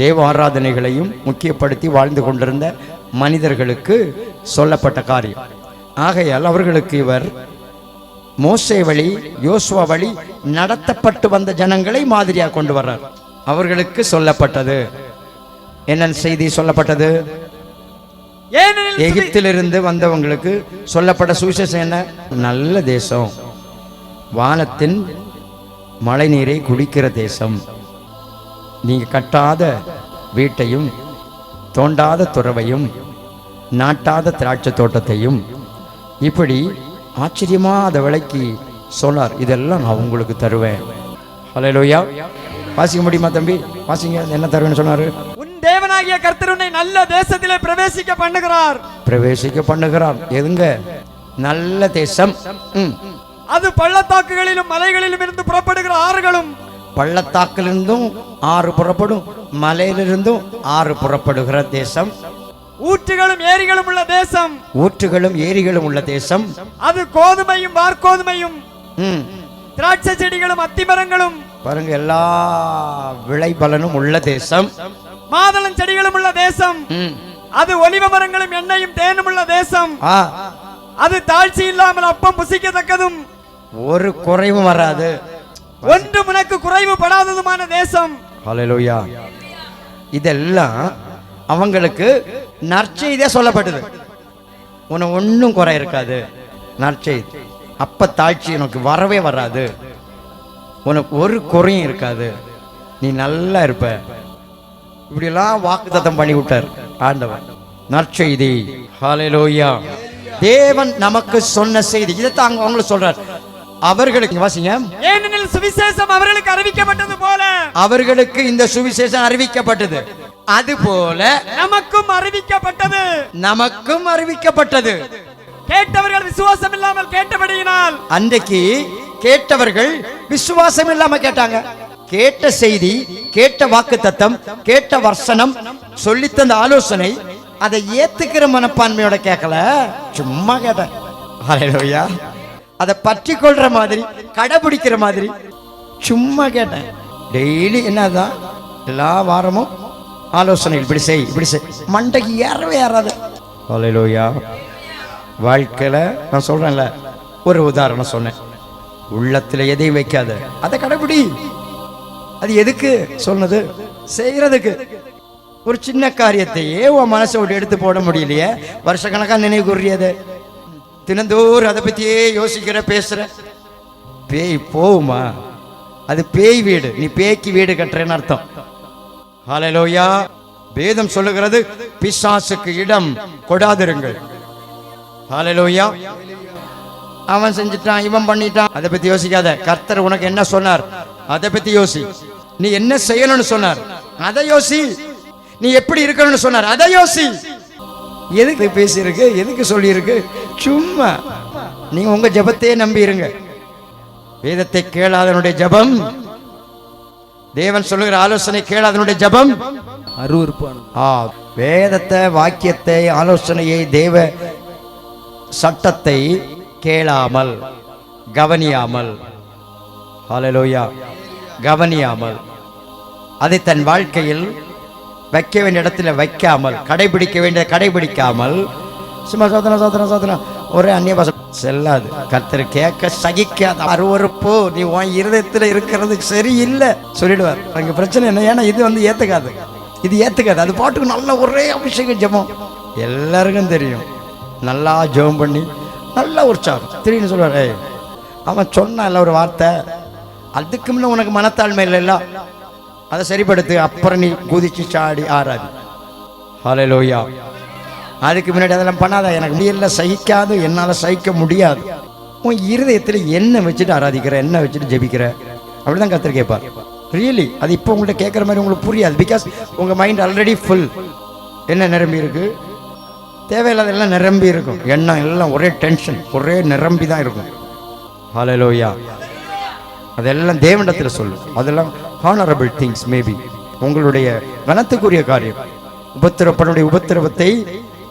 Speaker 2: தேவ ஆராதனைகளையும் முக்கியப்படுத்தி வாழ்ந்து கொண்டிருந்த மனிதர்களுக்கு சொல்லப்பட்ட காரியம். ஆகையால் அவர்களுக்கு இவர் மோசே வழி, யோசுவா வழி நடத்தப்பட்டு வந்த ஜனங்களை மாதிரியாக கொண்டு வர்றார். அவர்களுக்கு சொல்லப்பட்டது என்ன செய்தி? சொல்லப்பட்டது எகிப்திலிருந்து வந்தவங்களுக்கு சொல்லப்பட்ட சுவிசேஷம் என்ன? நல்ல தேசம், வானத்தின் மழை நீரை குடிக்கிற தேசம், நீங்க கட்டாத வீட்டையும் தோண்டாத துறவையும் நாட்டாத திராட்சை தோட்டத்தையும் இப்படி ஆச்சரியமா அதை விலைக்கு சொன்னார். இதெல்லாம் நான் உங்களுக்கு தருவேன். ஹல்லேலூயா. வாசிக்க முடியுமா தம்பி? வாசிங்க. என்ன தருவேன்னு சொன்னாரு?
Speaker 3: உன் தேவனாகிய கர்த்தர் உன்னை நல்ல தேசத்திலே பிரவேசிக்க பண்ணுகிறார்.
Speaker 2: பிரவேசிக்க பண்ணுகிறார். எதுங்க? நல்ல தேசம்.
Speaker 3: அது பள்ளத்தாக்குகளிலும் மலைகளிலும் இருந்து புறப்படுகிற ஆறுகளும்.
Speaker 2: பள்ளத்தாக்கிலிருந்தும் ஆறு புறப்படும், மலையிலிருந்தும் ஆறு புறப்படுகிற தேசம்.
Speaker 3: ஊற்றுகளும் ஏரிகளும் உள்ள தேசம்.
Speaker 2: ஊற்றுகளும் ஏரிகளும் உள்ள தேசம்.
Speaker 3: அது கோதுமையும் வார்கோதுமையும் திராட்சை செடிகளும் அத்திமரங்களும்
Speaker 2: பாருங்க, எல்லா விளைபலனும் உள்ள தேசம்.
Speaker 3: மாதளம் செடிகளும் உள்ள தேசம். அது ஒலிவ மரங்களும் எண்ணெயும் தேனும் உள்ள தேசம். அது தாழ்ச்சி இல்லாமல் அப்பம் புசிக்கத்தக்கதும்
Speaker 2: ஒரு குறைவும் வராது,
Speaker 3: ஒன்று உனக்கு குறைவு படாததுமான தேசம்.
Speaker 2: ஹல்லேலூயா. இதெல்லாம் அவங்களுக்கு நற்செய்தியா சொல்லப்பட்டது. உனக்கு ஒன்றும் குறை இருக்காது, நற்செய்தி. அப்ப தாழ்ச்சி உனக்கு வரவே வராது, உனக்கு ஒரு குறையும் இருக்காது, நீ நல்லா இருப்ப. இப்படியெல்லாம் வாக்குத்தத்தம் பண்ணி விட்டார் ஆண்டவர். நற்செய்தி. ஹல்லேலூயா. தேவன் நமக்கு சொன்ன செய்தி இதைத்தான் அவங்களுக்கு சொல்றார். அவர்களுக்கு வாசிங்க.
Speaker 3: ஏனெனில் சுவிசேஷம் அவர்களுக்கு அறிவிக்கப்பட்டது போல.
Speaker 2: அவர்களுக்கு இந்த சுவிசேஷம் அறிவிக்கப்பட்டது, அதுபோல
Speaker 3: நமக்கும் அறிவிக்கப்பட்டது.
Speaker 2: நமக்கும் அறிவிக்கப்பட்டது.
Speaker 3: கேட்டவர்கள் விசுவாசம் இல்லாமல் கேட்டபடியினால்.
Speaker 2: அன்றைக்கு கேட்டவர்கள் விசுவாசம் இல்லாம கேட்டாங்க. கேட்ட செய்தி, கேட்ட வாக்குத்தத்தம், கேட்ட வசனம், சொல்லித்தந்த ஆலோசனை, அதை ஏத்துக்கிற மனப்பான்மையோட கேட்கல, சும்மா கேட்டேன். ஹல்லேலூயா. அதை பற்றி கொள்ற மாதிரி, கடைபிடிக்கிற மாதிரி சும்மா கேட்டேன். டெய்லி என்னதான் எல்லா வாரமும் ஆலோசனை, இப்படி செய் இப்படி செய், மண்டைக்கு ஏறவே ஏறாது. ஹல்லேலூயா. வாழ்க்கையில நான் சொல்றேன்ல, ஒரு உதாரணம் சொன்னேன். உள்ளத்துல எதையும் வைக்காத, அதை கடைபிடி. அது எதுக்கு சொன்னது? செய்யறதுக்கு. ஒரு சின்ன காரியத்தையே உன் மனசை விட்டு எடுத்து போட முடியலையே, வருஷக்கணக்கா நினைவு கூறியது, தினந்தோறும் அதை பத்தியே யோசிக்கிற பேசுற. பேய் போகுமா? அது பேய் வீடு, நீ பேய்க்கு வீடு கட்டுறேன்னு அர்த்தம். ஹல்லேலூயா. வேதம் சொல்லுகிறது, பிசாசுக்கு இடம் கொடாதிருங்கள். ஹல்லேலூயா. அவன் செஞ்சிட்டான், இவன் பண்ணிட்டான், அதை பத்தி யோசிக்காத. கர்த்தர் உனக்கு என்ன சொன்னார் அதை பத்தி யோசி. நீ என்ன செய்யணும்னு சொன்னார் அதை யோசி. நீ எப்படி இருக்கணும்னு சொன்னார் அதை யோசி. எதுக்கு பேசியிருக்கு, எதுக்கு சொல்லியிருக்கு? சும்மா நீங்க உங்க ஜெபத்தையே நம்பி இருங்க. வேதத்தை கேளாதனுடைய ஜெபம், தேவன் சொல்லுகிற ஆலோசனை கேளாதனுடைய ஜெபம் அருவருப்பானது. வேதத்தை, வாக்கியத்தை, ஆலோசனையை, தேவ சட்டத்தை கேளாமல், கவனியாமல், ஹல்லேலூயா, கவனியாமல், அதை தன் வாழ்க்கையில் வைக்க வேண்டிய இடத்துல வைக்காமல், கடைபிடிக்க வேண்டிய கடைபிடிக்காமல், சும்மா சோதனை சோதனை சோதனை ஒரே அந்நிய பாஷை செல்லாது. கர்த்தர் கேட்க சகிக்காத அருவருப்போ, நீ உன் இருதயத்தில் இருக்கிறது சரியில்லை சொல்லிடுவார். அங்கே பிரச்சனை என்ன? ஏன்னா இது ஏற்றுக்காது, இது ஏற்றுக்காது. அது பாட்டுக்கு நல்ல ஒரே அபிஷேகம் ஜெபம் எல்லாருக்கும் தெரியும். நல்லா ஜெபம் பண்ணி நல்ல உற்சாகம் திடீர்னு சொல்லுவார், ஏய் அவன் சொன்னால ஒரு வார்த்தை, அதுக்கு முன்ன உனக்கு மனத்தாழ்மை இல்லைல்ல, அதை சரிப்படுத்து, அப்புறம் நீ குதிச்சு சாடி ஆறாது. ஹல்லேலூயா. அதுக்கு முன்னாடி அதெல்லாம் பண்ணாத, எனக்கு முடியல, சகிக்காது, என்னால் சகிக்க முடியாது. உன் இருதயத்தில் என்ன வச்சுட்டு ஆராதிக்கிற, என்ன வச்சுட்டு ஜெபிக்கிற, அப்படிதான் கர்த்தர் கேட்பார். ரியலி அது இப்போ உங்கள்கிட்ட கேட்குற மாதிரி உங்களுக்கு புரியாது. பிகாஸ் உங்கள் மைண்ட் ஆல்ரெடி ஃபுல். என்ன நிரம்பி இருக்கு? தேவையில்லாத எல்லாம் நிரம்பி இருக்கும். எண்ணம் எல்லாம் ஒரே டென்ஷன், ஒரே நிரம்பி தான் இருக்கும். ஹல்லேலூயா. அதெல்லாம் தேவனிடத்தில் சொல்லும். அதெல்லாம் ஹானரபிள் திங்ஸ். மேபி உங்களுடைய கனத்துக்குரிய காரியம். உபத்திரப்பனுடைய உபத்திரவத்தை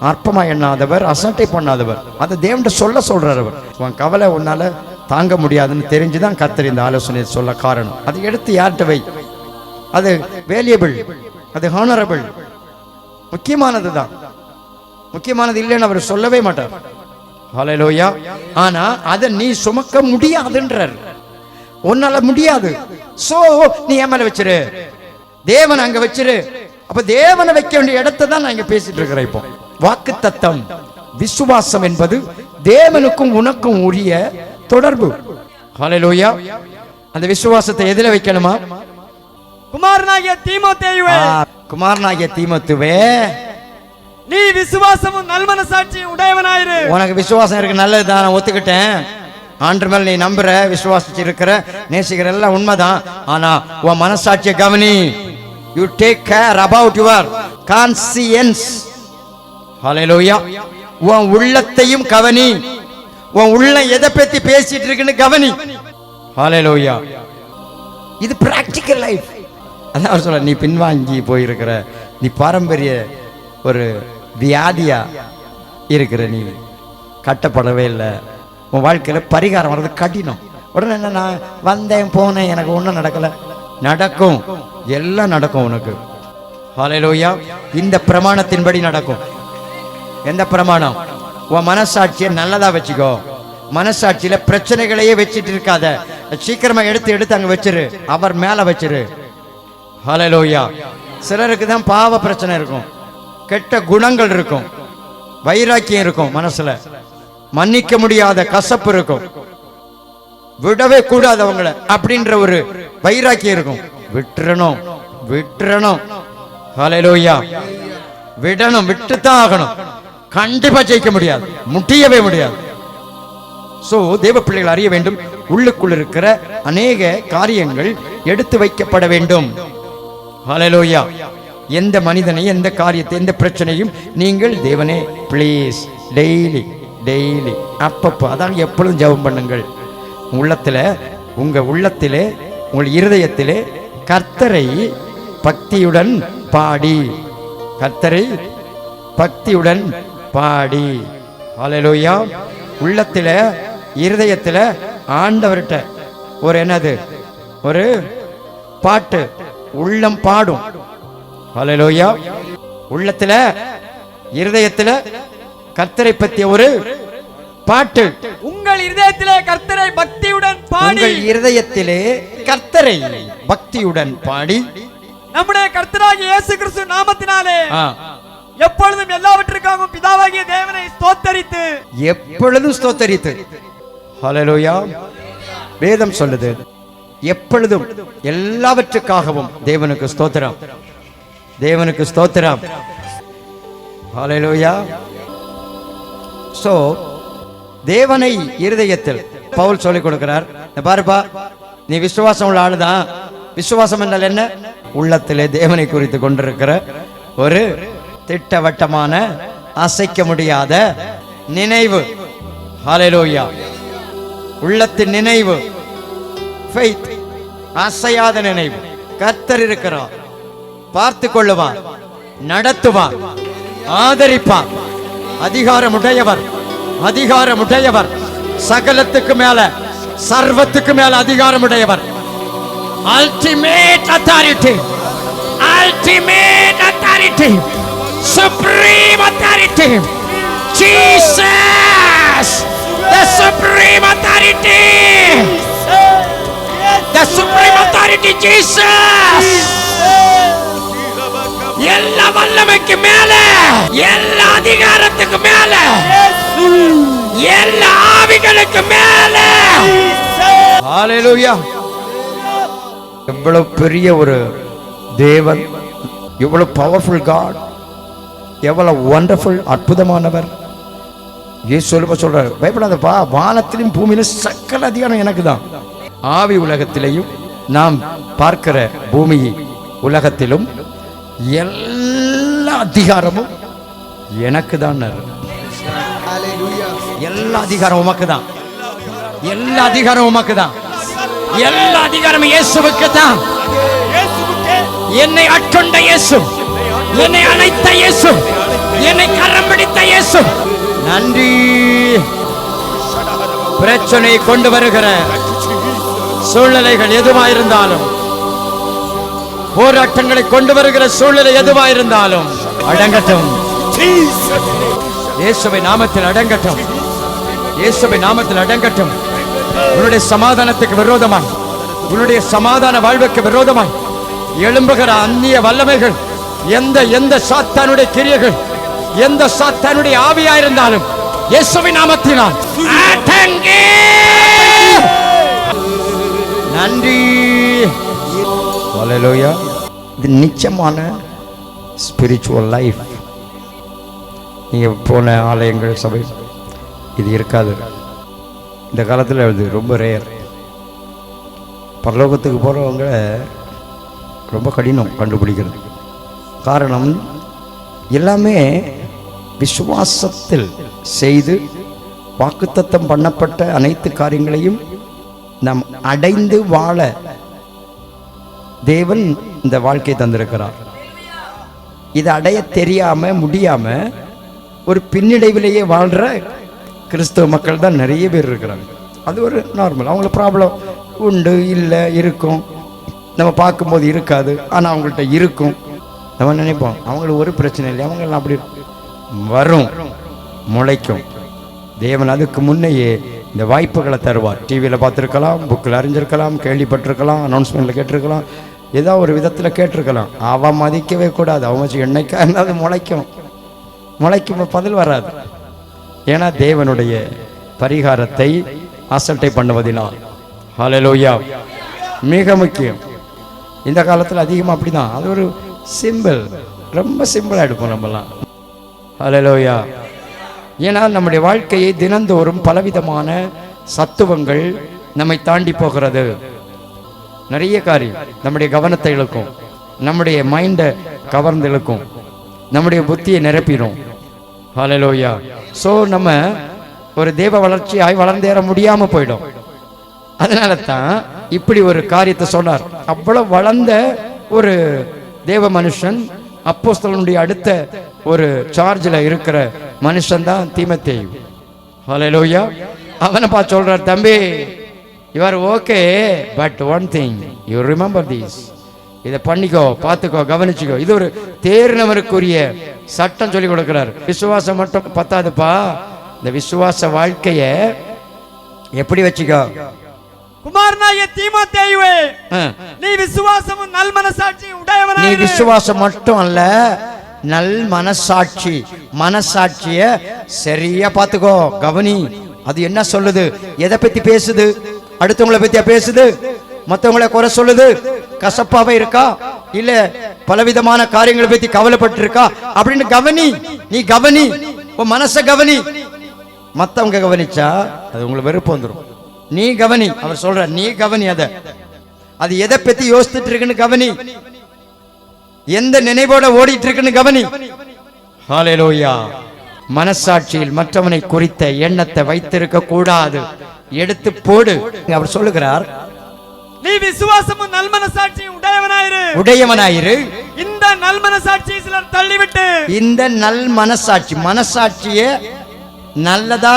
Speaker 2: அற்பமாக எண்ணாதவர், அசட்டை பண்ணாதவர், அதை தேவன்கிட்ட சொல்றார். அவர் உன் கவலை உன்னால தாங்க முடியாதுன்னு தெரிஞ்சுதான் கர்த்தர் இந்த ஆலோசனையை சொல்ல காரணம். அதை எடுத்து யார்கிட்ட வை. அது வேல்யூபிள், அது ஹானரபிள், முக்கியமானது தான். முக்கியமானது இல்லைன்னு அவர் சொல்லவே மாட்டார். ஹல்லேலூயா. ஆனா அதை நீ சுமக்க முடியாதுன்றார். உன்னால முடியாது. சோ நீ என் மேல வச்சிரு, தேவன் அங்க வச்சிரு. அப்ப தேவனை வைக்க வேண்டிய இடத்தை தான் நான் இங்க பேசிட்டு இருக்கிறேன். இப்போ வாக்குத்தத்தம், விசுவாசம் என்பது தேவனுக்கும் உனக்கும் உரிய தொடர்பு. ஹல்லேலூயா. அந்த விசுவாசத்தை எதில வைக்கணுமா?
Speaker 3: குமாரனாகிய தீமோத்தேயுவே,
Speaker 2: குமாரனாகிய தீமோத்தேயுவே,
Speaker 3: நீ விசுவாசமும் நல்மனசாட்சியும் உடையவனாயிரு.
Speaker 2: உனக்கு விசுவாசம் இருக்கு, நல்லதுதான், நான் ஒத்துக்கிட்டேன். ஆண்டு மேல் நீ நம்புற, விசுவாசிச்சு இருக்கிற, நேசிக்கிற, எல்லாம் உண்மைதான். ஆனா உன் மனசாட்சியை கவனி. You take care about your conscience. Hallelujah. உன் உள்ளத்தையும் கவனி. உன் உள்ளம் எதை பத்தி பேசிட்டு இருக்குன்னு கவனி. ஹல்லேலூயா. இது பிராக்டிக்கல் லைஃப். அதான் அவர் சொல்ல, நீ பின்வாங்கி போயிருக்கிற, நீ பாரம்பரிய ஒரு வியாதியா இருக்கிற, நீ கட்டப்படவே இல்லை, உன் வாழ்க்கையில் பரிகாரம் வர்றது கடினம். உடனே என்ன, நான் வந்தேன் போனேன் எனக்கு ஒன்றும் நடக்கலை. நடக்கும், எல்லாம் நடக்கும் உனக்கு. ஹல்லேலூயா. இந்த பிரமாணத்தின்படி நடக்கும். எந்த பிரமாணம்? உன் மனசாட்சியை நல்லதா வச்சுக்கோ. மனசாட்சியில பிரச்சனைகளையே வச்சுட்டு இருக்காத. சீக்கிரமா எடுத்து அங்க வச்சிரு, அவர் மேல வச்சிரு. ஹல்லேலூயா. சிலருக்கு தான் பாவ பிரச்சனை இருக்கும், கெட்ட குணங்கள் இருக்கும், வைராக்கியம் இருக்கும், மனசுல மன்னிக்க முடியாத கசப்பு இருக்கும், விடவே கூடாது அவங்கள அப்படின்ற ஒரு வைராக்கியம் இருக்கும். விட்டுறணும், விட்டுறணும். ஹல்லேலூயா. விடணும், விட்டுத்தான் ஆகணும். கண்டிப்பா ஜெயிக்க முடியாது, முடியவே முடியாது. சோ தேவ பிள்ளைகள் அறிய வேண்டும், உள்ளுக்குள் இருக்கிற அநேக காரியங்கள் எடுத்து வைக்கப்பட வேண்டும். ஹல்லேலூயா. எந்த மனிதனை, எந்த காரியத்தை, எந்த பிரச்சனையும் நீங்கள் தேவனே ப்ளீஸ் டெய்லி டெய்லி அப்பப்போ, அதான் எப்பொழுதும் ஜெபம் பண்ணுங்கள். உங்க உள்ளத்திலே உங்கள் இருதயத்திலே கர்த்தரை பக்தியுடன் பாடி, கர்த்தரை பக்தியுடன் பாடி. ஹல்லேலூயா. உள்ளத்தில இருதயத்தில ஆண்டவர்கிட்ட ஒரு என்னது, ஒரு பாட்டு உள்ளம் பாடும். ஹல்லேலூயா. உள்ளத்தில இருதயத்தில கர்த்தரை பற்றிய ஒரு பாட்டு.
Speaker 3: உங்கள் இருதயத்திலே கர்த்தரை பக்தியுடன் பாடி,
Speaker 2: உங்கள் இருதயத்திலே கர்த்தரை பக்தியுடன் பாடி
Speaker 3: நம்முடைய கர்த்தராகிய இயேசு கிறிஸ்து நாமத்தினாலே எப்பொழுதும் எல்லாவற்றுக்காகவும் பிதாவாகிய தேவனை ஸ்தோத்தரித்து
Speaker 2: எப்பொழுதும் ஸ்தோத்தரித்து. ஹல்லேலூயா. வேதம் சொல்லுது எப்பொழுதும் எல்லாவற்றுக்காகவும் தேவனுக்கு ஸ்தோத்திரம், தேவனுக்கு ஸ்தோத்திரம். ஹல்லேலூயா. சோ தேவனை இருதயத்தில் பவுல் சொல்லிக் கொடுக்கிறார். பாருப்பா, நீ விசுவாசம் உள்ள ஆளுதான். விசுவாசம் என்றால் என்ன? உள்ளத்திலே தேவனை குறித்து கொண்டிருக்கிற ஒரு திட்டவட்டமான அசைக்க முடியாத நினைவு. ஹல்லேலூயா. உள்ளத்தின் நினைவு, ஃபெய்த், அசையாத நினைவு. கர்த்தர் இருக்கிறார், பார்த்து கொள்ளுவார், நடத்துவார், ஆதரிப்பார். அதிகாரமுடையவர், அதிகாரமுடையவர், சகலத்துக்கு மேல சர்வத்துக்கு மேல அதிகாரமுடையவர். Ultimate authority, ultimate authority, supreme authority, Jesus, the supreme authority, the supreme authority, Jesus. எல்லா வல்லமைக்கு மேல, எல்லா அதிகாரத்துக்கு மேல, எல்லா ஆவிகளுக்கு மேல. ஹல்லேலூயா. எவ்வளவு பெரிய ஒரு தேவன், எவ்வளவு பவர்ஃபுல் காட், எவ்வளவு வண்டர்ஃபுல், அற்புதமானவர். இயேசு சொல்றார், பயப்படாதப்பா, வானத்திலும் பூமியிலும் சகல அதிகாரம் எனக்கு தான். ஆவி உலகத்திலேயும் நாம் பார்க்கிற பூமி உலகத்திலும் எல்லா அதிகாரமும் எனக்கு தான். எல்லா அதிகாரம் உமக்கு தான், எல்லா அதிகாரம் உமக்கு தான், எல்லா அதிகாரம் இயேசுவுக்கு தான். என்னை ஆட்கொண்ட இயேசு, என்னை அழைத்த இயேசு, என்னை கரம் பிடித்த இயேசு. நன்றி. பிரச்சனை கொண்டு வருகிற சூழ்நிலைகள் எதுவாயிருந்தாலும், போராட்டங்களை கொண்டு வருகிற சூழ்நிலை எதுவாயிருந்தாலும் அடங்கட்டும். இயேசுவின் நாமத்தில் அடங்கட்டும், இயேசுவின் நாமத்தில் அடங்கட்டும். உன்னுடைய சமாதானத்துக்கு விரோதமாய், உன்னுடைய சமாதான வாழ்வுக்கு விரோதமாய் எழும்புகிற அந்நிய வல்லமைகள், எந்த சாத்தானுடைய கிரியைகள், எந்த சாத்தானுடைய ஆவியாயிருந்தாலும் இயேசுவின் நாமத்தினால் அடங்கு. நன்றி. ஹல்லேலூயா. இது நிச்சயமான ஸ்பிரிச்சுவல் லைஃப். நீங்க போன ஆலயங்கள், சபை இது இருக்காது. இந்த காலத்தில் இது ரொம்ப ரேர். பரலோகத்துக்கு போகிறவங்க ரொம்ப கடினம் கண்டுபிடிக்கிறது. காரணம், எல்லாமே விசுவாசத்தில் செய்து வாக்குத்தத்தம் பண்ணப்பட்ட அனைத்து காரியங்களையும் நாம் அடைந்து வாழ தேவன் இந்த வாழ்க்கையை தந்திருக்கிறார். இதை அடைய தெரியாம முடியாம ஒரு பின்னடைவிலேயே வாழ்ற கிறிஸ்தவ மக்கள் தான் நிறைய பேர் இருக்கிறாங்க. அது ஒரு நார்மல். அவங்களுக்கு ப்ராப்ளம் உண்டு, இல்லை, இருக்கும். நம்ம பார்க்கும்போது இருக்காது, ஆனால் அவங்கள்ட்ட இருக்கும். நம்ம நினைப்போம் அவங்களுக்கு ஒரு பிரச்சனை இல்லை, அவங்கெல்லாம் அப்படி வரும், முளைக்கும். தேவன் அதுக்கு முன்னையே இந்த வாய்ப்புகளை தருவார். டிவியில் பார்த்துருக்கலாம், புக்கில் அறிஞ்சிருக்கலாம், கேள்விப்பட்டிருக்கலாம், அனௌன்ஸ்மெண்ட்டில் கேட்டிருக்கலாம், ஏதோ ஒரு விதத்தில் கேட்டிருக்கலாம். அவன் மதிக்கவே கூடாது. அவன் வச்சு என்னைக்கா இருந்தாலும் முளைக்கும். பதில் வராது. ஏன்னா தேவனுடைய பரிகாரத்தை அசட்டை பண்ணுவதினால். ஹல்லேலூயா. மிக முக்கியம். இந்த காலத்தில் அதிகமாக அப்படிதான். அது ஒரு சிம்பிள், ரொம்ப சிம்பிளாக எடுப்போம் நம்மலாம். ஹல்லேலூயா. ஏன்னா நம்முடைய வாழ்க்கையை தினந்தோறும் பலவிதமான சத்துவங்கள் நம்மை தாண்டி போகிறது. நிறைய காரியம் நம்முடைய கவனத்தை இழுக்கும், நம்முடைய மைண்டை கவர்ந்து இழுக்கும், நம்முடைய புத்தியை நிரப்பிடும். ஹல்லேலூயா. ஸோ நம்ம ஒரு தேவ வளர்ச்சியாய் வளர்ந்தேற முடியாம போயிடும். அதனால தான் இப்படி ஒரு காரியத்தை சொன்னார். அவ்வளவு வளர்ந்த ஒரு தேவ மனுஷன், அப்போஸ்தலனுடைய அடுத்த ஒரு சார்ஜில் இருக்கிற மனுஷன் தான் தீமோத்தேயு. ஹல்லேலூயா. அவனை பார்த்து சொல்றார், தம்பி, you are okay, but one thing you remember this. இதை பண்ணிக்கோ, பார்த்துக்கோ, கவனிச்சுக்கோ. இது ஒரு தேர்னவருக்குரிய சட்டம் சொல்லி கொடுக்கிறார். விசுவாசம் மட்டும் பத்தாதுப்பா, இந்த விசுவாச வாழ்க்கைய எப்படி வச்சுக்கோ,
Speaker 3: குமாரனாகிய தீமோத்தேயுவே, நீ விசுவாசமும் நல் மனசாட்சியும்
Speaker 2: நீ
Speaker 3: உடையவனாயிரு.
Speaker 2: விசுவாசம் மட்டும் அல்ல, நல் மனசாட்சி, மனசாட்சிய சரியா பாத்துக்கோ, கவனி. அது என்ன சொல்லுது, எதை பத்தி பேசுது? அடுத்தவங்களை பத்தியா பேசுது? மத்தவங்களை குறை சொல்லுது? கசப்பாவே இருக்கா, இல்ல பலவிதமான காரியங்களை பத்தி கவலைப்பட்டு இருக்கா அப்படின்னு கவனி. நீ கவனி, உன் மனச கவனி. மத்தவங்க கவனிச்சா அது உங்களுக்கு வெறுப்பு வந்துடும். நீ கவனி, அவர் சொல்ற நீ கவனி. அது எதை பத்தி யோசிச்சுட்டு இருக்குன்னு கவனி, எந்த நினைவோட ஓடிட்டு இருக்குன்னு கவனி. ஹல்லேலூயா. மனசாட்சியில் மற்றவனை குறித்த எண்ணத்தை வைத்திருக்க கூடாது, எடுத்து போடு. அவர் சொல்லுகிறார்,
Speaker 3: நீ விசுவாசமும் நல் மனசாட்சியும்
Speaker 2: உடையவனாயிரு.
Speaker 3: இந்த நல் மனசாட்சியை சிலர் தள்ளிவிட்டு,
Speaker 2: இந்த நல் மனசாட்சி, மனசாட்சிய நல்லதா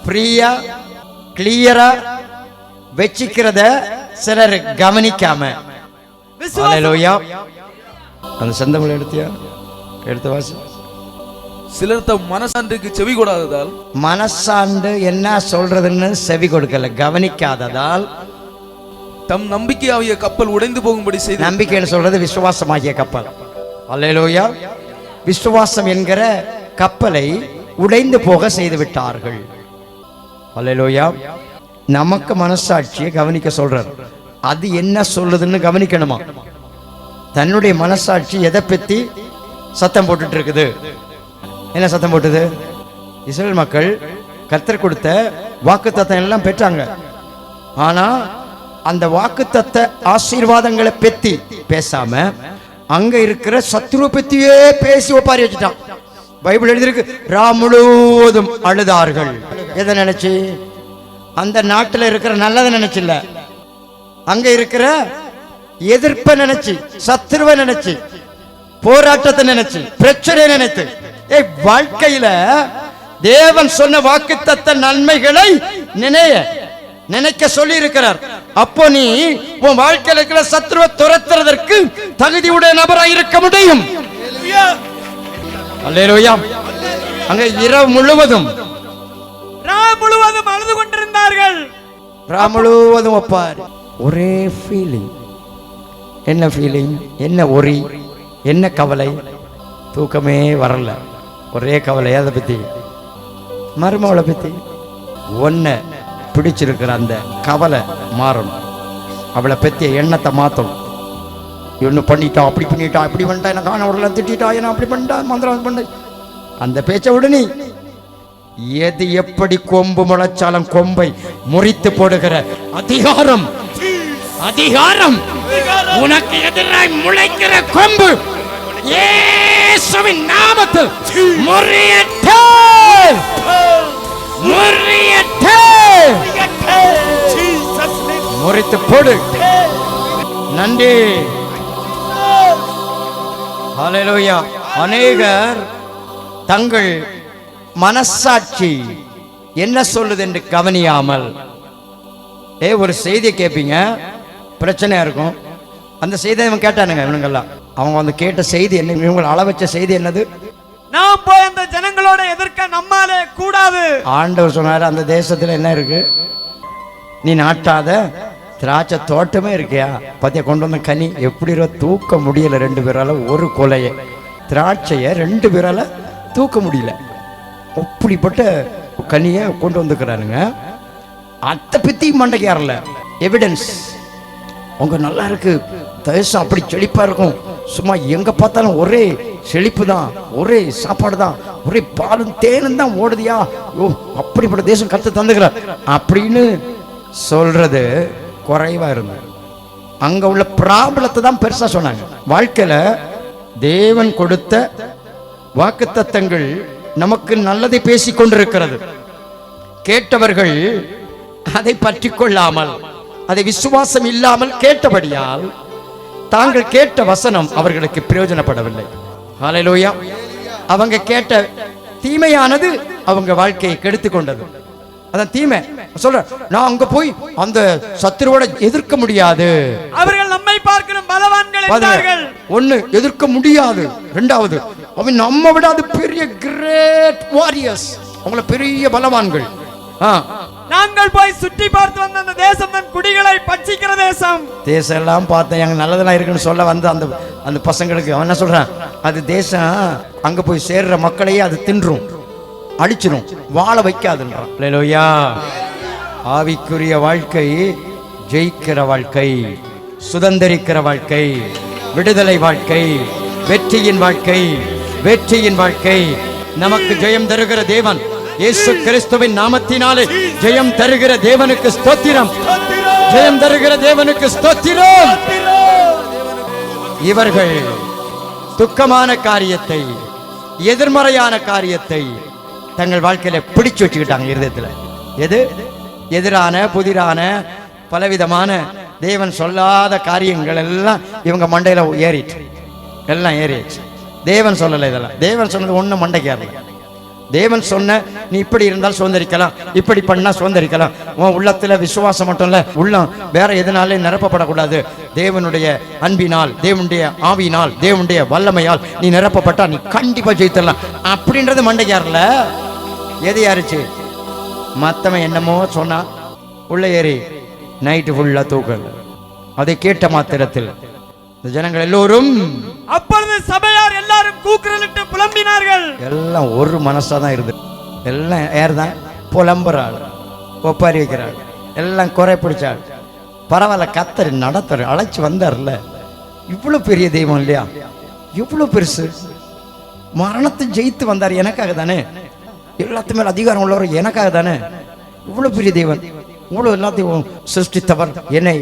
Speaker 2: ஃப்ரீயா கிளியரா வச்சிக்கிறத சிலர் கவனிக்காம. ஹல்லேலூயா. அந்த சந்தங்களை எடுத்தியா? எடுத்து வாசி.
Speaker 4: சிலர் தம் மனசான்றுக்கு செவி கொடாததால்,
Speaker 2: மனசாண்டு என்ன சொல்றதுன்னு செவி கொடுக்கல, கவனிக்காததால்
Speaker 4: தம் நம்பிக்கையாகிய கப்பல் உடைந்து போகும்படி செய்து.
Speaker 2: நம்பிக்கைன்னு சொல்றது விசுவாசமாகிய கப்பல். அல்லேலூயா. விசுவாசம் என்கிற கப்பலை உடைந்து போக செய்து விட்டார்கள். அல்லேலூயா. நமக்கு மனசாட்சியை கவனிக்க சொல்றார். அது என்ன சொல்லுதுன்னு கவனிக்கணுமா? தன்னுடைய மனசாட்சி எதை பத்தி சத்தம் போட்டுட்டு இருக்குது? என்ன சத்தம் போட்டுது? இஸ்ரவேல் மக்கள் கர்த்தர் கொடுத்த வாக்குத்தத்தம் எல்லாம் பெற்றாங்க. ஆனா அந்த வாக்குத்தத்த ஆசீர்வாதங்களை பத்தி பேசாம அங்க இருக்கிற சத்ருவை பத்தியே பேசி ஒப்பாரி வச்சுட்டான். பைபிள் எழுதியிருக்கு, ரா முழுவதும் அழுதார்கள். எதை நினைச்சு? அந்த நாட்டில் இருக்கிற நல்லதை நினைச்சில்ல, அங்க இருக்கிற எதிர்ப்பை நினைச்சு, சத்ருவை நினைச்சு, போராட்டத்தை நினைச்சு, பிரச்சனை நினைத்து. வாழ்க்கையில தேவன் சொன்ன வாக்குத்தத்த நன்மைகளை நினைக்க சொல்லி இருக்கிறார். அப்போ நீ உன் வாழ்க்கையில் இருக்கிற சத்ருவை துரத்துறதற்கு தகுதியுடைய நபராக இருக்க முடியும். அல்லேலூயா. அங்க இரவு முழுவதும்
Speaker 3: அழுது கொண்டிருந்தார்கள்.
Speaker 2: முழுவதும் ஒப்பார். ஒரே ஃபீலிங். என்ன ஃபீலிங்? என்ன ஒரி, என்ன கவலை? தூக்கமே வரல, ஒரே கவலை. அதை பத்தி, மருமவளை பத்தி. ஒன்ன பிடிச்சிருக்கிற அந்த கவலை மாறணும். அவளை பத்திய எண்ணத்தை மாத்தணும். ஒன்று பண்ணிட்டா, அப்படி பண்ணிட்டா, இப்படி பண்ணிட்டா, என்ன காண உடல திட்டா, என்ன அப்படி பண்ணிட்டா, மந்திரம் பண்ண, அந்த பேச்சை உடனே எது எப்படி கொம்பு முளைச்சாலும் கொம்பை முறித்து போடுகிற அதிகாரம், அதிகாரம் உனக்கு எதிராய் முளைக்கிற கொம்பு இயேசுவின் நாமத்தில் முறியட்டே, முறியட்டே, முறித்து போடு. நன்றி. ஹல்லேலூயா. அநேகர் தங்கள் மனசாட்சி என்ன சொல்லுது என்று கவனியாமல் ஒரு செய்தியை கேட்பீங்க, பிரச்சனையா இருக்கும். அந்த செய்தியை இவங்க கேட்டானுங்க, இவனுங்கெல்லாம் அவங்க வந்து கேட்ட செய்தி என்ன, இவங்களை அள வச்ச செய்தி என்னது?
Speaker 3: நாம் போய் அந்த ஜனங்களோட எதிர்க்க நம்மாலே கூடாது.
Speaker 2: ஆண்டவர் சொன்னாரு, அந்த தேசத்துல என்ன இருக்கு? நீ நாட்டாத திராட்சை தோட்டமே இருக்கியா? பத்தியா கொண்டு வந்த கனி எப்படி தூக்க முடியல, 2 பேரால ஒரு கொலையை, திராட்சைய 2 பேரால தூக்க முடியல. அப்படிப்பட்ட கனியை கொண்டு வந்துக்கிறானுங்க. அதை பத்தி மண்டைக்கு ஏறல. எவிடன்ஸ் உங்க நல்லா இருக்கு, தேசம் அப்படி செழிப்பா இருக்கும், சும்மா எங்க பார்த்தாலும் ஒரே செழிப்பு தான், ஒரே சாப்பாடு தான், ஒரே பாலும் தேனும் தான் ஓடுதியா, ஓ அப்படிப்பட்ட தேசம் கத்து தந்துக்கிறார் அப்படின்னு சொல்றது குறைவா இருந்தது. அங்க உள்ள ப்ராப்ளத்தை தான் பெருசா சொன்னாங்க. வாழ்க்கையில தேவன் கொடுத்த வாக்குத்தத்தங்கள் நமக்கு நல்லதை பேசிக் கொண்டிருக்கிறது. கேட்டவர்கள் அதை பற்றி கொள்ளாமல், அதை விசுவாசம் இல்லாமல் கேட்டபடியால் தாங்கள் கேட்ட வசனம் அவர்களுக்கு பிரயோஜனப்படவில்லை. ஹல்லேலூயா. அவங்க கேட்ட தீமையானது அவங்க வாழ்க்கையை கெடுத்து கொண்டது. அதான் தீமை. சொல்ற, நான் அங்க போய் அந்த சத்துருவோட எதிர்க்க முடியாது.
Speaker 3: அவர்கள் நம்மை பார்க்கணும் பலவான்கள் என்றார்கள்.
Speaker 2: ஒண்ணு, எதிர்க்க முடியாது. இரண்டாவது, அவன் நம்ம விட அது பெரிய கிரேட் வாரியர்ஸ், அவங்கள பெரிய பலவான்கள்.
Speaker 3: நாங்கள் போய் சுற்றி பார்த்து வந்த அந்த தேசம் தன் குடிகளை பட்சிக்கிற தேசம்.
Speaker 2: தேசம் எல்லாம் பார்த்தேன், எங்க நல்லதெல்லாம் இருக்குன்னு சொல்ல வந்து அந்த அந்த பசங்களுக்கு அவன் என்ன சொல்றான், அது தேசம் அங்க போய் சேர்ற மக்களையே அது தின்றும் அழிச்சிரும், வாழ வைக்காதுன்றான். அல்லேலூயா. ஆவிக்குரிய வாழ்க்கை ஜெயிக்கிற வாழ்க்கை, சுதந்திரிக்கிற வாழ்க்கை, விடுதலை வாழ்க்கை, வெற்றியின் வாழ்க்கை, வெற்றியின் வாழ்க்கை. நமக்கு ஜெயம் தருகிற தேவன் இயேசு கிறிஸ்துவின் நாமத்தினாலே ஜெயம் தருகிற தேவனுக்கு ஸ்தோத்திரம், ஜெயம் தருகிற தேவனுக்கு ஸ்தோத்திரம். இவர்கள் துக்கமான காரியத்தை, எதிர்மறையான காரியத்தை தங்கள் வாழ்க்கையில பிடிச்சு வச்சுக்கிட்டாங்க இருதயத்துல. எது எதிரான புதிரான பலவிதமான தேவன் சொல்லாத காரியங்கள் எல்லாம் இவங்க மண்டையில ஏறிட்டு எல்லாம் ஏறிடுச்சு. தேவன் சொல்லலை, இதெல்லாம் தேவன் சொன்னது ஒன்றும் மண்டைக்கு ஏறல. தேவன் சொன்ன நீ இப்படி இருந்தால் சுதந்திரிக்கலாம், இப்படி பண்ணா சுதந்திரிக்கலாம். உன் உள்ளத்துல விசுவாசம் மட்டும் இல்ல, உள்ளம் வேற எதனாலே நிரப்பப்படக்கூடாது. தேவனுடைய அன்பினால், தேவனுடைய ஆவியினால், தேவனுடைய வல்லமையால் நீ நிரப்பப்பட்டா நீ கண்டிப்பா ஜெயித்தரலாம் அப்படின்றது மண்டைக்கு ஏறல. எது யாருச்சு? மத்தவன் என்னமோ சொன்னா உள்ள ஏறி நைட்டு ஃபுல்லா தூக்கல். அதை கேட்ட மாத்திரத்தில் இந்த ஜனங்கள் எல்லோரும்,
Speaker 3: அப்பொழுது சபையார் எல்லாரும் கூக்குரலிட்டு புலம்பினார்கள்.
Speaker 2: எல்லாம் ஒரு மனசா தான் இருந்தது. எல்லாம் யார்தான்? புலம்புறாள், ஒப்பாரி வைக்கிறாள், எல்லாம் குறை பிடிச்சாள். பரவாயில்ல, கத்தர் நடத்தர் அழைச்சி வந்தார்ல, இவ்வளவு பெரிய தெய்வம் இல்லையா, இவ்வளவு பெருசு, மரணத்தை ஜெயித்து வந்தார் எனக்காக தானே, எல்லாத்து மேல அதிகாரம் உள்ளவர் எனக்காக தானே, இவ்வளவு பெரிய தெய்வன், இவ்வளவு எல்லாத்தையும் சிருஷ்டித்தவர், என்னை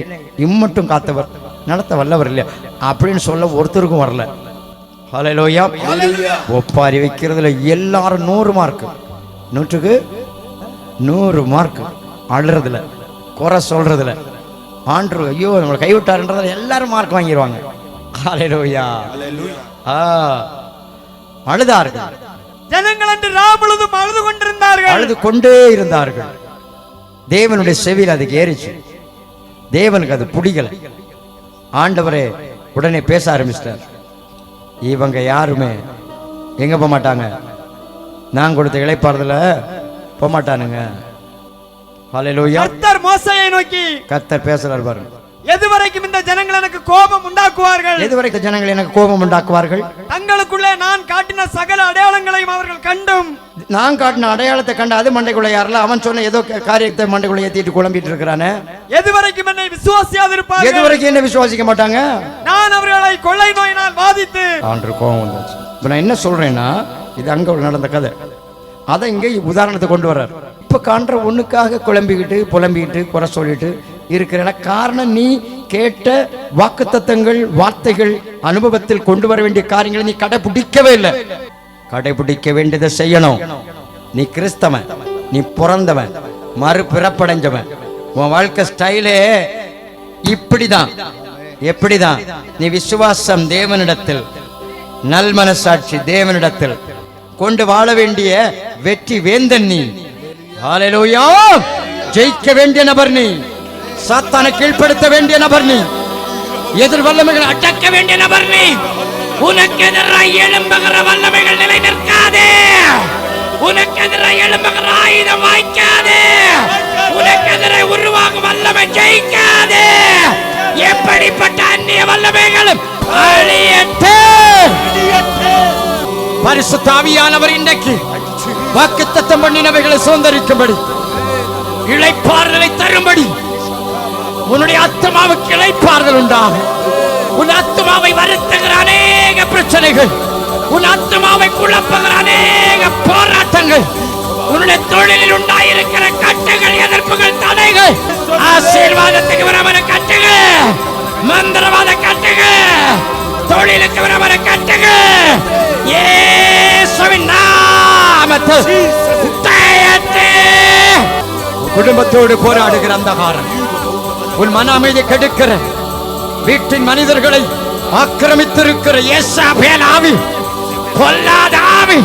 Speaker 2: இம்மட்டும் காத்தவர், நடத்த வல்லவர் இல்லையா அப்படின்னு சொல்ல ஒருத்தருக்கும் வரல. ஹல்லேலூயா. ஒப்பாரி வைக்கிறதுல எல்லாரும் 100 மார்க், 100க்கு 100 மார்க். அழுறதுல, குறை சொல்றதுல, ஆண்டு ஐயோ நம்மளை கைவிட்டாருன்றதுல எல்லாரும் மார்க் வாங்கிடுவாங்க. ஹல்லேலூயா. அழுதார்கள்
Speaker 3: ஜனங்கள் என்று ராம் முழுதும் அழுது கொண்டிருந்தார்கள்,
Speaker 2: அழுது கொண்டே இருந்தார்கள். தேவனுடைய செவியில் அதுக்கு ஏறிச்சு, தேவனுக்கு அது பிடிக்கல. ஆண்டவரே உடனே பேச ஆரம்பிச்சிட்டார். இவங்க யாருமே எங்க போக மாட்டாங்க, நான் கொடுத்த இளைப்பாறுதல போக மாட்டானுங்க. ஹல்லேலூயா.
Speaker 3: கர்த்தர் மோசேயை நோக்கி,
Speaker 2: கர்த்தர் பேசுறார் பாருங்க,
Speaker 3: எதுவரைக்கும் இந்த ஜனங்கள் எனக்கு கோபம் உண்டாக்குவார்கள்,
Speaker 2: எதுவரைக்கும் ஜனங்கள் எனக்கு கோபம் உண்டாக்குவார்கள்,
Speaker 3: தங்களுக்குள்ளே நான் காட்டின சகல அடையாளங்களையும் அவர்கள் கண்டும்,
Speaker 2: நான் காட்டின அடையாளத்தை கண்டு அது மண்டைக்குள்ள யாரல, அவன் சொன்ன ஏதோ காரியத்தை மண்டைக்குள்ள ஏத்திட்டு குழம்பிட்டு இருக்கிறானே,
Speaker 3: எதுவரைக்கும் என்னை விசுவாசியாதிருப்பார்கள்,
Speaker 2: எதுவரைக்கும் என்ன விசுவாசிக்க மாட்டாங்க,
Speaker 3: நான் அவர்களை கொள்ளை நோயினால் பாதித்து.
Speaker 2: ஆண்டு கோபம் வந்துச்சு. இப்ப நான் என்ன சொல்றேன்னா, இது அங்க நடந்த கதை, அதை இங்க உதாரணத்தை கொண்டு வர்றார். இப்ப காண்ற ஒண்ணுக்காக குழம்பிக்கிட்டு புலம்பிக்கிட்டு குறை சொல்லிட்டு இருக்கிற காரணம், நீ கேட்ட வாக்குத்தத்தங்கள், வார்த்தைகள், அனுபவத்தில் கொண்டு வர வேண்டிய காரியங்களை நீ கடைபிடிக்கவே இல்லை. கடைபிடிக்க வேண்டியதை செய்யணும். நீ கிறிஸ்தவன், நீ பிறந்தவன், மறுபிறப்படைஞ்சவன், உன் வாழ்க்கை ஸ்டைலே இப்படிதான். எப்படிதான்? நீ விசுவாசம் தேவனிடத்தில், நல் மனசாட்சி தேவனிடத்தில் கொண்டு வாழ வேண்டிய வெற்றி வேந்தன் நீ. ஹல்லேலூயா. ஜெயிக்க வேண்டிய நபர் நீ, சாத்தானை கீழ்ப்படுத்த வேண்டிய நபர் நீ, எதிர் வல்லமைகளை அடக்க வேண்டிய நபர் நீ. உனக்கு எதிராக எழும்புகிற வல்லமைகள் நிலை நிற்காதே, உனக்கு எதிராக எழும்புகிற ஆயுதம் வாய்க்காதே, உனக்கு எதிராக உருவாகும் வல்லமை ஜெயிக்காதே. எப்படிப்பட்ட அந்நிய வல்லமைகளும் அழியட்டும். பரிசுத்த ஆவியானவர் இன்றைக்கு வாக்குத்தத்தம் பண்ணினவைகளை சுதந்தரிக்கும்படி, இளைப்பாறுதலை தரும்படி, உன்னுடைய ஆத்துமாவுக்கு இளைப்பாறுதல் உண்டாகும். உன் ஆத்துமாவை வருத்துகிற அநேக பிரச்சனைகள், உன் ஆத்துமாவை குழப்புகிற அநேக போராட்டங்கள், உன்னுடைய தொழிலில் உண்டாயிருக்கிற கட்டுகள், எதிர்ப்புகள், தடைகள், ஆசீர்வாதத்துக்கு வரவர கட்டுகள், மந்திரவாத கட்டுகள், தொழிலுக்கு வரவர கட்டுகள், இயேசுவின் நாமத்தில் குடும்பத்தோடு போராடுகிற அந்தகாரம், உன் மன அமைதி கெடுக்கிற வீட்டின் மனிதர்களை ஆக்கிரமித்திருக்கிற ஏசாபேல் ஆவி, பொல்லாத ஆவி,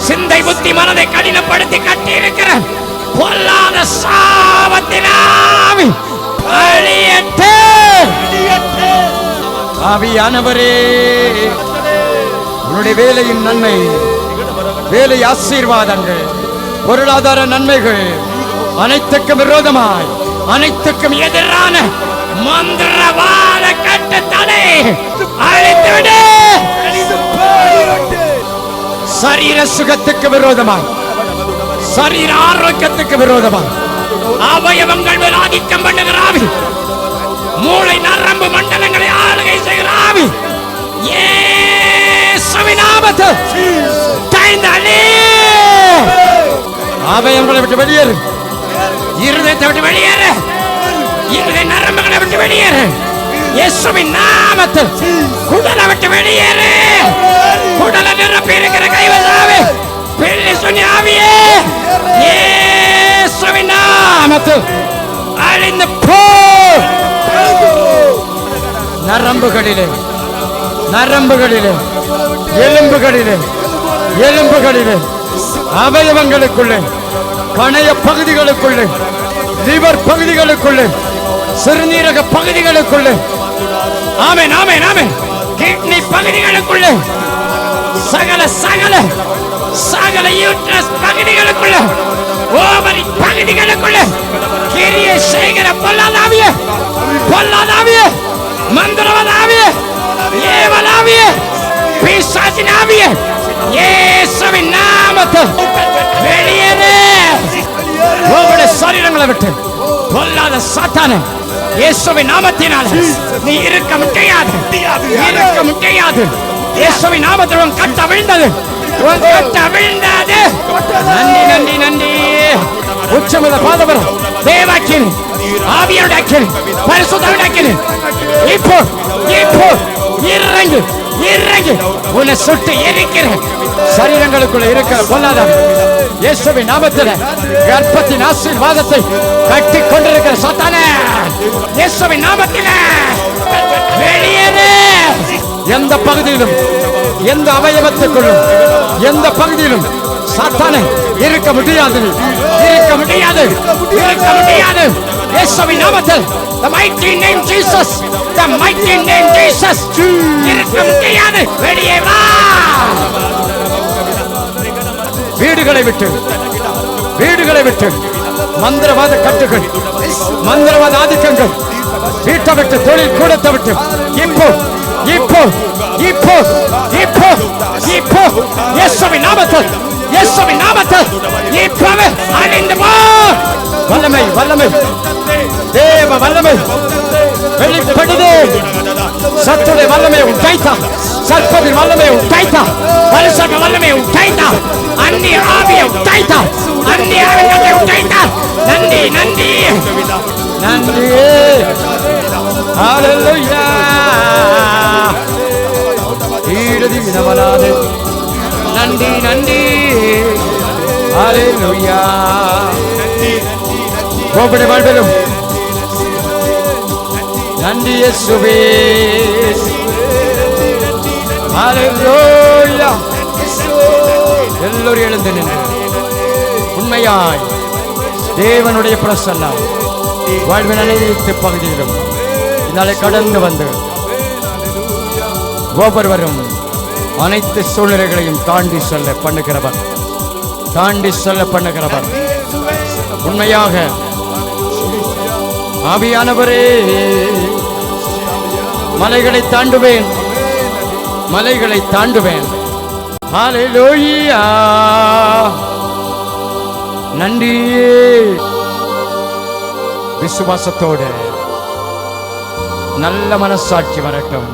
Speaker 2: சிந்தை புத்தி மனதை கடினப்படுத்தி கட்டி இருக்கிற பொல்லாத சாபத்தின் ஆவி அழியட்டும். ஆவியானவரே, உன்னுடைய வேலையின் நன்மை, வேலை ஆசீர்வாதங்கள், பொருளாதார நன்மைகள், அனைத்துக்கும் விரோதமாய், அனைத்துக்கும் எதிரான மந்திரவாத கட்டுத்தடை அழித்துவிடு. சரீர சுகத்துக்கு விரோதமாய், சரீர ஆரோக்கியத்துக்கு விரோதமாய், அவயவங்கள் மேல் ஆதிக்கம் பண்ணுகிற ஆவி, மூளை நரம்பு மண்டலங்களை ஆளுகை செய்கிற ஆவி, இயேசுவின் நாமத்தில் கைந்தளி. அவயவங்களை விட்டு வெளியேறு, இருதயத்தை விட்டு வெளியேறு, இருதய நரம்புகளை விட்டு வெளியேறு. இயேசுவின் நாமத்தில் குடலை விட்டு வெளியேறு. குடலை நிரப்பி இருக்கிற கைவசாவே பிள்ளை சொன்ன ஆவியே இயேசுவின் நாமத்தில் அழிந்து போ. நரம்புகளிலே, நரம்புகளிலே, எலும்புகளிலே, எலும்புகளிலே, அவயவங்களுக்குள்ளே, கணைய பகுதிகளுக்குள்ளே, லிவர் பகுதிகளுக்குள்ளே, சிறுநீரக பகுதிகளுக்குள்ளே, ஆமென் ஆமென் ஆமென், கிட்னி பகுதிகளுக்குள்ளே, சகல சகல சகல யூட்ரஸ் பகுதிகளுக்குள்ளே, ஓவரி பகுதிகளுக்குள்ளே கிரியை செய்கிற பொல்லாதாவிய, பொல்லாதாவிய, மந்திரவாதாவிய, ஏவலாவிய, பிசாசினாவிய இயேசுவின் நாமத்தில் வெளியேறு. உங்களுடைய சரீரங்களை விட்டு பொல்லாத சாத்தானே இயேசுவின் நாமத்தினால் நீ இருக்க முடியாது, இருக்க முடியாது. இயேசுவின் நாமத்தில் உன் கட்ட விழுந்தது, உன் கட்ட விழுந்தது. நன்றி நன்றி நன்றி. உச்சமுத பாதவர் தேவாக்கின் ஆவியோட அக்கின் பரிசுத்தோட அக்கின் இப்போ இப்போ இறங்கு இறங்கு உன்னை சுட்டு எரிக்கிற சரீரங்களுக்குள்ள இருக்கிற பொல்லாத இயேசுவின் நாமத்தில் கர்ப்பத்தின் ஆசீர்வாதத்தை கட்டி கொண்டிருக்கிற சாத்தானே இயேசுவின் நாமத்தில் வெளியேறு. எந்த பகுதியிலும், எந்த அவயவத்துக்குள்ளும், எந்த பகுதியிலும் சாத்தானே இருக்க முடியாது, இருக்க முடியாது, இருக்க முடியாது. இயேசுவின் நாமத்தில் the mighty name Jesus, the mighty name Jesus, இருக்க முடியாது. வெளியே வா. வீடுகளை விட்டு, வீடுகளை விட்டு மந்திரவாத கட்டுகள், மந்திரவாத ஆதிக்கங்கள் வீட்டை விட்டு, தொழில் கூடத்தை விட்டு இப்போ இப்போ இப்போ இப்போ இப்போ இயேசுவின் நாமத்தில், இயேசுவின் நாமத்தில் இப்பவே அழிந்து போ. வல்லமை வல்லமை தேவ வல்லமை வெளிப்படுது. சத்துடைய வல்லமையை உண்டாய்த்தா, சர்ப்பத்தின் வல்லமையை உண்டாய்த்தா, பரிசுத்த வல்லமையை உண்டாய்த்தா, அந்நிய ஆவியை உண்டாய்த்தா, அந்நிய ஆவியை உண்டாய்த்தா. நன்றி நன்றி நன்றி. ஹalleluya. ஈடுதி வினவலாதே நன்றி நன்றி. ஹalleluya. கோபடி வாழ்விலும் நன்றி இயேசுவே. ஹalleluya. எல்லோரும் எழுந்து நின்று உண்மையாய் தேவனுடைய பிரசன்னம் வாழ்வின் அனைத்து பகுதியிலும் இதனாலே கடந்து வந்து ஒவ்வொருவரும் அனைத்து சூழ்நிலைகளையும் தாண்டி செல்ல பண்ணுகிறவர், தாண்டி செல்ல பண்ணுகிறவர். உண்மையாக ஆவியானவரே மலைகளை தாண்டுவேன், மலைகளை தாண்டுவேன். ஹalleluya. நன்றி. விசுவாசத்தோடு நல்ல மனசாட்சி வரட்டும்.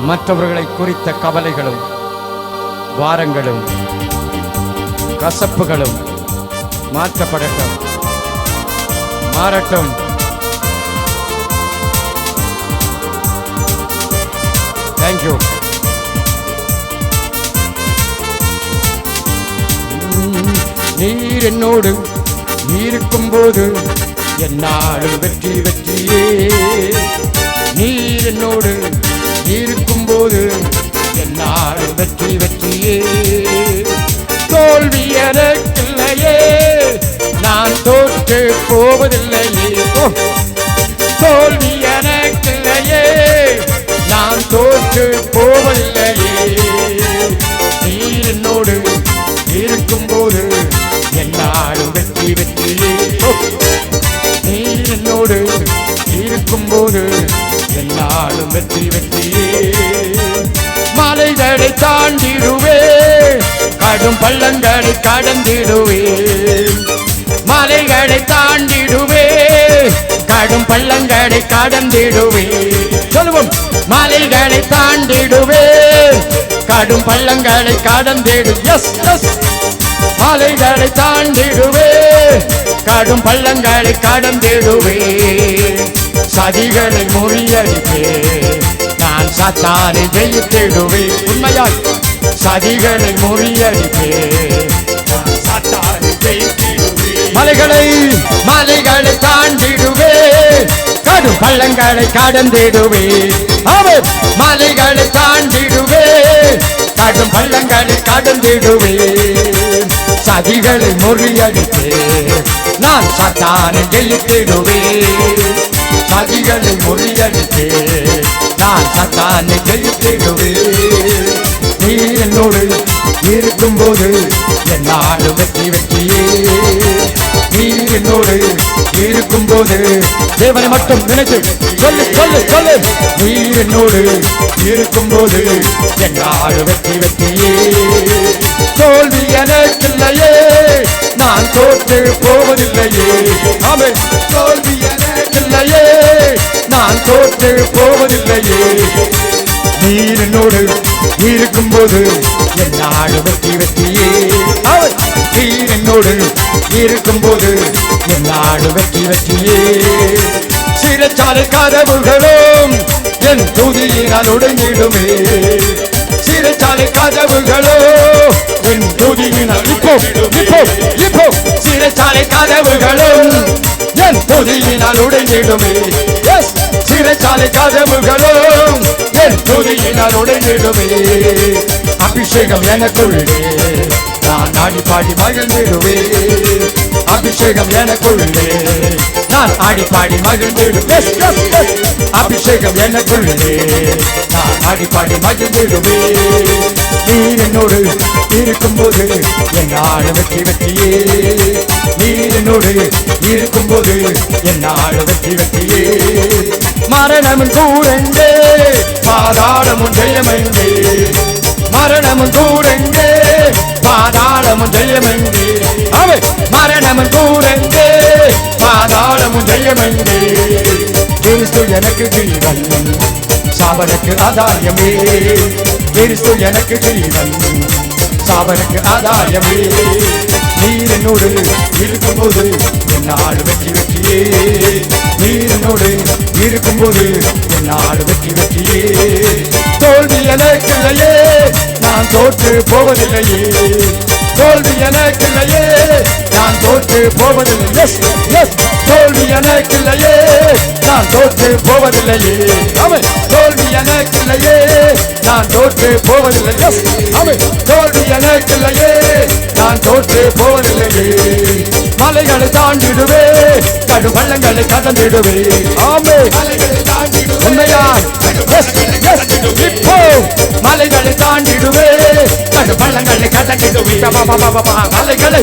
Speaker 2: மற்றவர்களை குறித்த கவலைகளும் வாரங்களும் கசப்புகளும் மாற்றப்படட்டும், மாறட்டும். தேங்க்யூ. நீர் என்னோடு இருக்கும் போது என்னாலும் வெற்றி வெற்றியே. நீர் என்னோடு இருக்கும் போது என்னாலும் வெற்றி வெற்றியே. தோல்வி எனக்கில்லையே, நான் தோற்று போவதில்லையே. தோல்வி எனக்கில்லையே, நான் தோற்று போவதில்லையே. நீர் என்னோடு இருக்கும் போது என்னாலும் வெற்றி வெற்றி. மலைகளை தாண்டிடுவே, கடும் பள்ளங்களை கடந்திடுவே. மலைகளை தாண்டிடுவே, கடும் பள்ளங்களை கடந்திடுவே. சொல்லுவோம், மலைகளை தாண்டிடுவே, கடும் பள்ளங்களை கடந்திடு. எஸ் எஸ், மலைகளை தாண்டிடுவே, கடும் பள்ளங்களை கடந்திடுவே. சதிகளை முறியடிப்பே, நான் சாத்தானை ஜெயித்திடுவே. உண்மையாய் சதிகளை முறியடிப்பே, நான் சாத்தானை ஜெயித்திடுவே. மலைகளை தாண்டிடுவே, கடும் பள்ளங்களை கடந்திடுவே. அவர் மலைகளை தாண்டிடுவே, கடும் பள்ளங்களை கடந்திடுவே. சதிகளை முறியடிப்பே, நான் சாத்தானை ஜெயித்திடுவே. சதிகளை முறியடிப்பே, நான் சாத்தானை ஜெயித்திடுவே. நீ என்னோடு இருக்கும்போது என்னாடு வெற்றி வெற்றியே. நீ என்னோடு இருக்கும்போது தேவனை மட்டும் நினைத்து சொல்லு சொல்லு சொல்லு. நீ என்னோடு இருக்கும்போது என்னாடு வெற்றி வெற்றியே. தோல்வி எனக்கில்லையே, நான் தோற்று போவதில்லையே. ஆமென். தோல்வி எனக்கில்லையே, நான் தோற்று போவதில்லையே. நீர் என்னோடு இருக்கும்போது என்னாடு வெற்றி வெற்றியே. நீர் என்னோடு இருக்கும்போது என்னாடு வெற்றி வெற்றியே. சிறைச்சாலை கதவுகளும் என் துதியினால் உடைந்திடுமே. சிறைச்சாலை கதவுகளோ என் துதியினால் இப்போ இப்போ இப்போ சிறைச்சாலை கதவுகளும் என் துதியினால் உடைந்திடுமே. எஸ், சிறைச்சாலை கதவுகளும் என் துதியினால் உடைந்திடுமே. அபிஷேகம் எனக்குள்ளே, நான் ஆடி பாடி மகிழ்ந்திடுவே. அபிஷேகம் எனக்குள்ளே, நான் ஆடி பாடி மகிழ்ந்திடுவே. அபிஷேகம் எனக்குள்ளே, நான் ஆடி பாடி மகிழ்ந்திடுவே. நீர் என்னோடு இருக்கும்போது என்னாடு வெற்றி வெற்றியே. நீர் என்னோடு இருக்கும்போது என்னாடு வெற்றி வெற்றியே. மரணமும் கூரங்கே, பாதாளமும் ஜெயமெங்கே. மரணமும் கூரங்கே, பாதாளமும் ஜெயமெங்கே. அவை மரணமும் கூரங்கே, பாதாளமும் ஜெயமெங்கே. கிறிஸ்து எனக்கு ஜீவன், சாவனுக்கு ஆதாயமே. கிறிஸ்து எனக்கு ஜீவன், சாவனுக்கு ஆதாயமே. நீர் என்னோடு இருக்கும்போது என்னாடு வெற்றி வெற்றியே. நீர் என்னோடு இருக்கும்போது என்னாடு வெற்றி வெற்றியே. தோல்வி எனக்கில்லையே, நான் தோற்று போவதில்லையே. தோல்வி எனக்கில்லையே, நான் தோற்று போவதில்லை. எஸ் எஸ், தோல்வி எனக்கில்லையே, நான் தோற்று போவதில்லையே. ஆமென். தோல்வி எனக்கில்லையே, நான் தோற்று போவதில்லை. எஸ், ஆமென். தோல்வி எனக்கில்லையே, நான் தோற்று போவதில்லையே. மலைகளை தாண்டிடுவே, கடு பள்ளங்களை கடந்திடுவே. ஆமென். உண்மையா? எஸ் எஸ், இப்போ மலைகளை தாண்டிடுவே, கடு பள்ளங்களை கடந்திடுவே. மலைகளை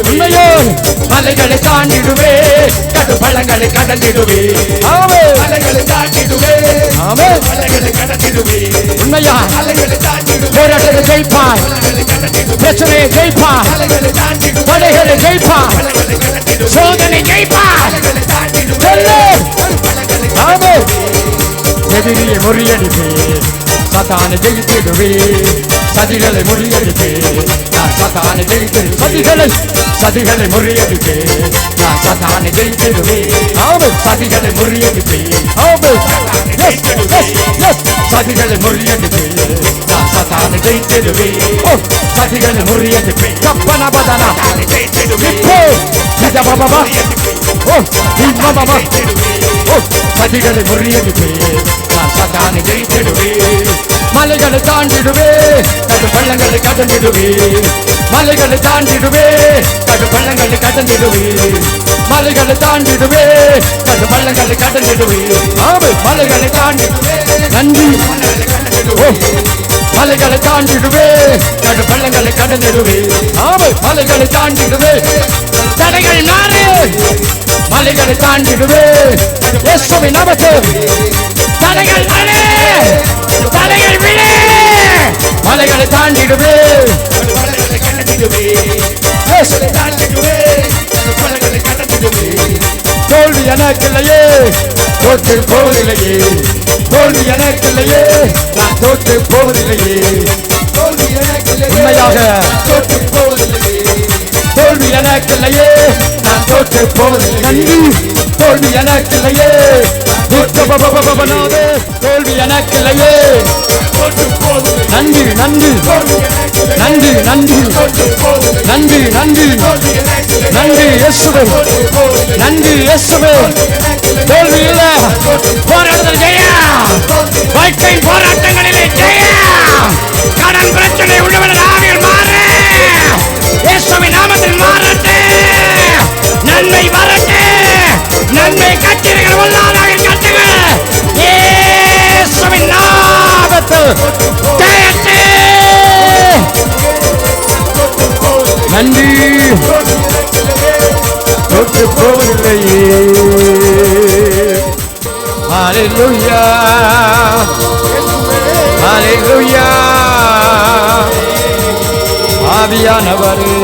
Speaker 2: உண்மையோ, மலைகளை தாண்டிடுவே, கடு பள்ளங்களை கடந்திடுவே. ஆமென். மலைகளை தாண்டிடுவே, ஆமென். மலைகளை கடந்திடுவே. உண்மையா? போராட்டத்தை ஜெயிப்பாய், பிரச்சனையை ஜெயிப்பாய், தடைகளை ஜெயிப்பாய், சோதனை ஜெயிப்பாய். ஆமென். எதிரியை முறியடிப்பே, சாத்தானை ஜெயித்திடுவே. சதிகளை முறியடிப்பே, நான் சாத்தானை ஜெயித்திடு. சதிகளை முறியடிப்பே, நான் சாத்தானை ஜெயித்திடுவே. ஆமென். சதிகளை முறியடிப்பே. ஆமென். எஸ் எஸ் எஸ், சதிகளை முறியடிப்பே, நான் சாத்தானை ஜெயித்திடுவே. ஓ, சதிகளை முறியடிப்பே. கப்பன பதனா இப்போ ஜட பாபா. ஓ, இம்மா பாபா. ஓ, சதிகளை முறியடிப்பே, நான் சாத்தானை ஜெயித்திடுவே. மலைகளை தாண்டிடுவே, கடு பள்ளங்களை கடந்திடுவே. மலைகளை தாண்டிடுவே, கடு பள்ளங்களை கடந்திடுவே. மலைகளை தாண்டிடுவே, கடு பள்ளங்களை கடந்திடுவே. ஆமென். மலைகளை தாண்டிடுவே. நன்றி. ஓ, மலைகளை தாண்டிடுவே, கடு பள்ளங்களை கடந்திடுவே. ஆமென். மலைகளை தாண்டிடுவே, தடைகள் மாறு. மலைகளை தாண்டிடுவே, இயேசுவின் நாமத்தில் தடைகள் மாறு. தாண்டிடுவே தோல்வி எனக்கில்லையே தோற்று போவதில்லையே தோல்வி எனக்கில்லையே நான் தோற்று போவதில்லையே உண்மையாக தோல்வி எனக்கில்லையே நான் தோற்று போவதில்லை நன்றி தோல்வி எனக்கில்லையே தோல்வி எனக்கில்லையே நன்றி நன்றி நன்றி நன்றி நன்றி நன்றி நன்றி இயேசுவே நன்றி இயேசுவே தோல்வி இல்ல போராட்டத்தில் ஜெயா வாழ்க்கை போராட்டங்களிலே ஜெயா கடன் பிரச்சனை உள்ளவர்கள் ஆவிகள் மாறு இயேசுவின் நாமத்தில் மாறட்டு நன்மை வரட்டு நன்மை கட்டிடுங்கள் வல்லாதார்கள் கட்டுங்கள் இயேசுவின் நாமத்தில் ஜெயட்டு நன்றி தோற்று போவதில்லையே ஹல்லேலூயா ஹல்லேலூயா ஆவியானவரே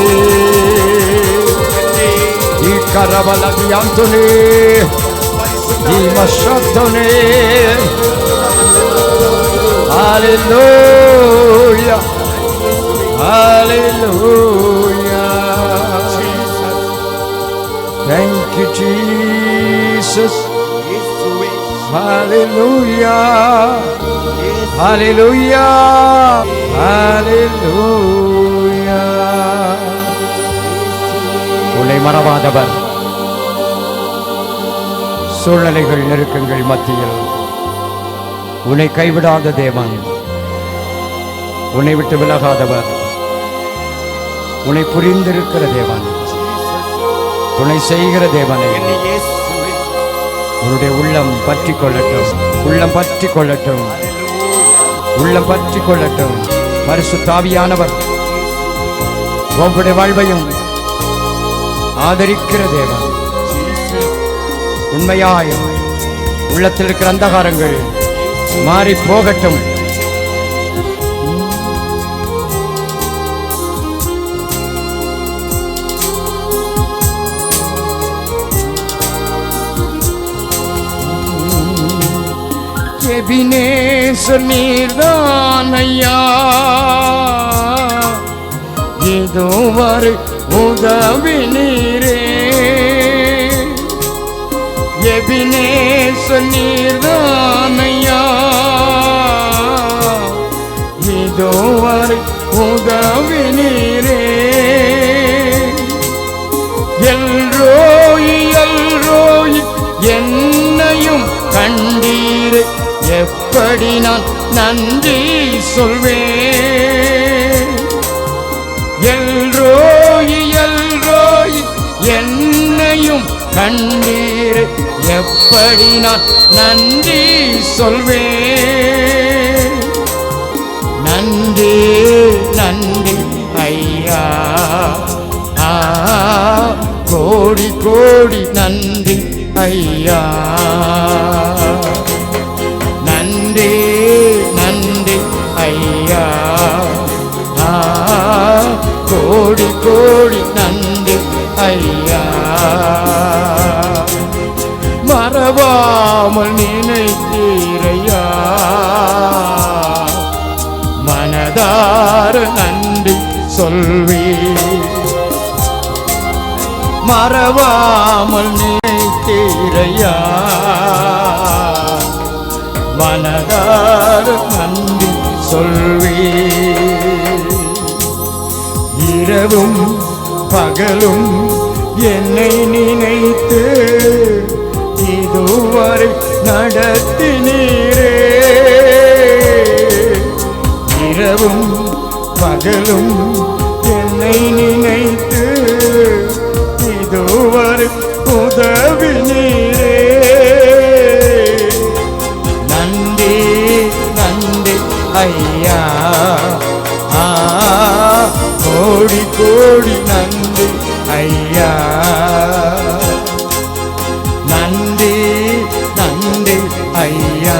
Speaker 2: இக்கரவலதியாந்தோனே இமஷத்தோனே ஹல்லேலூயா ஹல்லேலூயா thank you Jesus hallelujah hallelujah hallelujah உன்னை மறவாதவர் சூழ்நிலைகள் நெருக்கங்கள் மத்தியில் உன்னை கைவிடாத தேவன் உன்னை விட்டு விலகாதவர் உன்னை புரிந்திருக்கிற தேவன் துணை செய்கிற தேவனை உன்னுடைய உள்ளம் பற்றி கொள்ளட்டும் உள்ளம் பற்றி கொள்ளட்டும் உள்ளம் பற்றி கொள்ளட்டும் பரிசுத்த ஆவியானவர் உங்களுடைய வாழ்வையும் ஆதரிக்கிற தேவன் உண்மையாய் உள்ளத்தில் இருக்கிற அந்தகாரங்கள் மாறி போகட்டும் எபினேசர் நீர்தான் ஐயா ஏதோ வரை உதவி நீரே எபினேசர் நீர்தான் ஐயா ஏதோ வரை உதவி நீரே எல்ரோயி எல்ரோயி என்னையும் கண்டீரே எப்படி நான் நன்றி சொல்வேன் எல்ரோயி எல்ரோயி என்னையும் கண்டீரே எப்படி நான் நன்றி சொல்வேன் நன்றி நன்றி ஐயா கோடி கோடி நன்றி ஐயா நன்றி நன்றி ஐயா கோடி கோடி நன்றி ஐயா மறவாமல் நினைத்தீரையா மனதார நன்றி சொல்வே மறவாமல் நினைத்தீரையா மனதார நன்றி சொல்வே இரவும் பகலும் என்னை நினைத்து இதுவரை நடத்தினீரே இரவும் பகலும் என்னை நினைத்து இதுவரை உதவி நீரே நன்றி நன்றி ஐயா கோடி கோடி நன்றி ஐயா நன்றி நன்றி ஐயா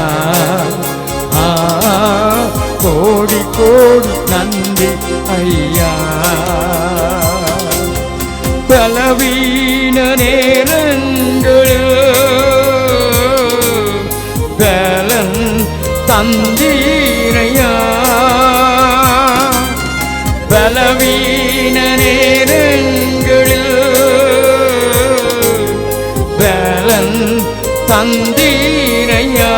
Speaker 2: கோடி கோடி நன்றி பலவீன நேரங்களில் பலன் தந்தீரையா, பலவீன நேரங்களில் பலன் தந்தீரையா.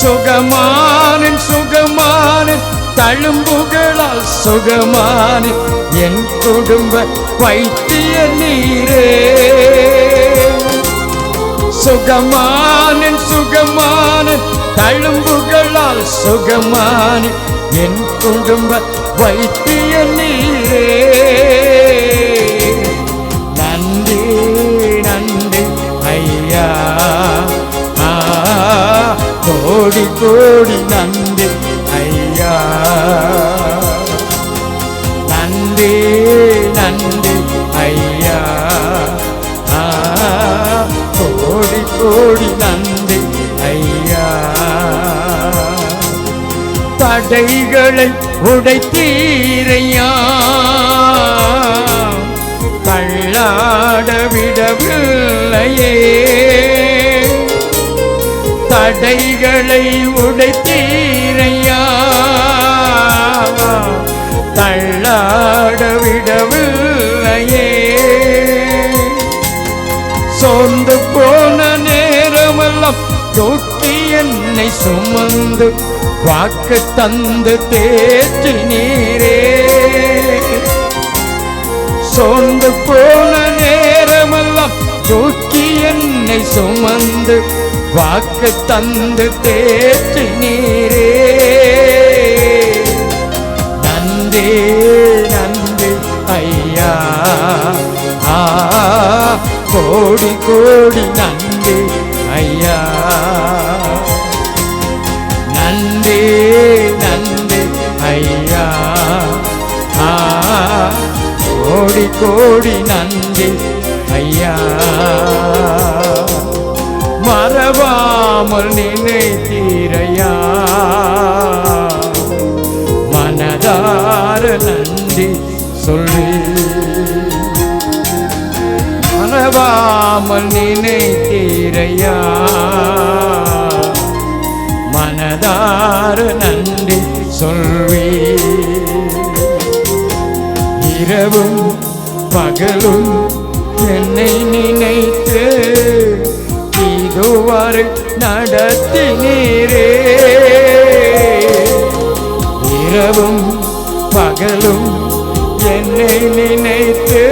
Speaker 2: சுகமான சுகமான தழும்புகளால் சுகமான என் குடும்ப வைத்திய நீரே, சுகமான சுகமான தழும்புகளால் சுகமான என் குடும்ப வைத்திய நீரே. நன்றி நன்றி ஐயா, கோடி கோடி நன்றி ஐயா, நன்றி நன்றி ஐயா, கோடி கோடி நன்றி ஐயா. தடைகளை உடைத்தீரையா, தள்ளாட விடவில்லையே, தடைகளை உடைத்தீரையா, தள்ளாட விடவில்லையே. சோர்ந்து போன நேரமெல்லாம் தூக்கி என்னை சுமந்து வாக்கு தந்து தேற்றினீரே, சோர்ந்து போன நேரமெல்லாம் தூக்கி என்னை சுமந்து வாக்கு தந்து தேற்றினீரே. நன்றி நன்றி ஐயா, கோடி கோடி நன்றி ஐயா, நன்றி நன்றி ஐயா, கோடி கோடி நன்றி ஐயா. மறவாமல் நினைத்தீரையா, மனதார நன்றி சொல்லி, மறவாமல் நினைத்தீரையா, மனதார நன்றி சொல்வி. இரவும் பகலும் என்னை நினைத்து இதுவரை நடத்தினீரே, இரவும் பகலும் என்னை நினைத்து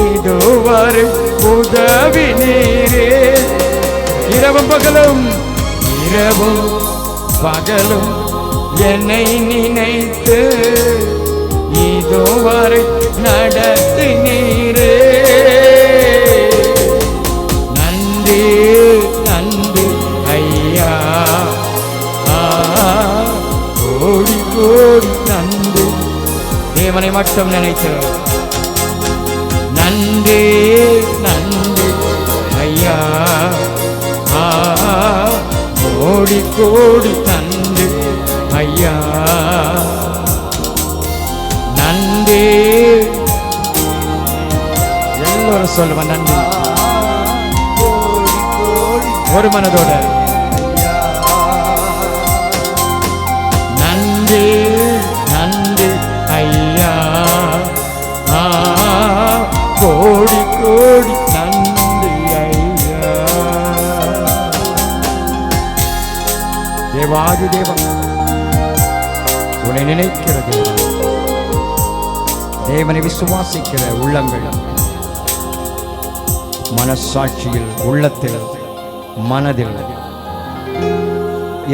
Speaker 2: இதுவரை உதவினீரே. இரவும் பகலும் இரவும் பகலும் என்னை நினைத்து இதுவரை நடத்தினீரே. நன்றி நன்றி ஐயா, கோடி கோடி நன்றி. தேவனை மட்டும் நினைத்து நன்றி நன்றி ஐயா, கோடி கோடி நன்றி ஐயா, நன்றி. எல்லோரும் சொல்லுவேன் நன்றி ஒரு மனதோட. நன்றி நன்றி ஐயா, கோடி கோடி நன்றி ஐயா. தேவாதி தேவன் உன்னை நினைக்கிற தேவன், தேவனை விசுவாசிக்கிற உள்ளங்கள், மனசாட்சியில் உள்ளத்தில் மனதில்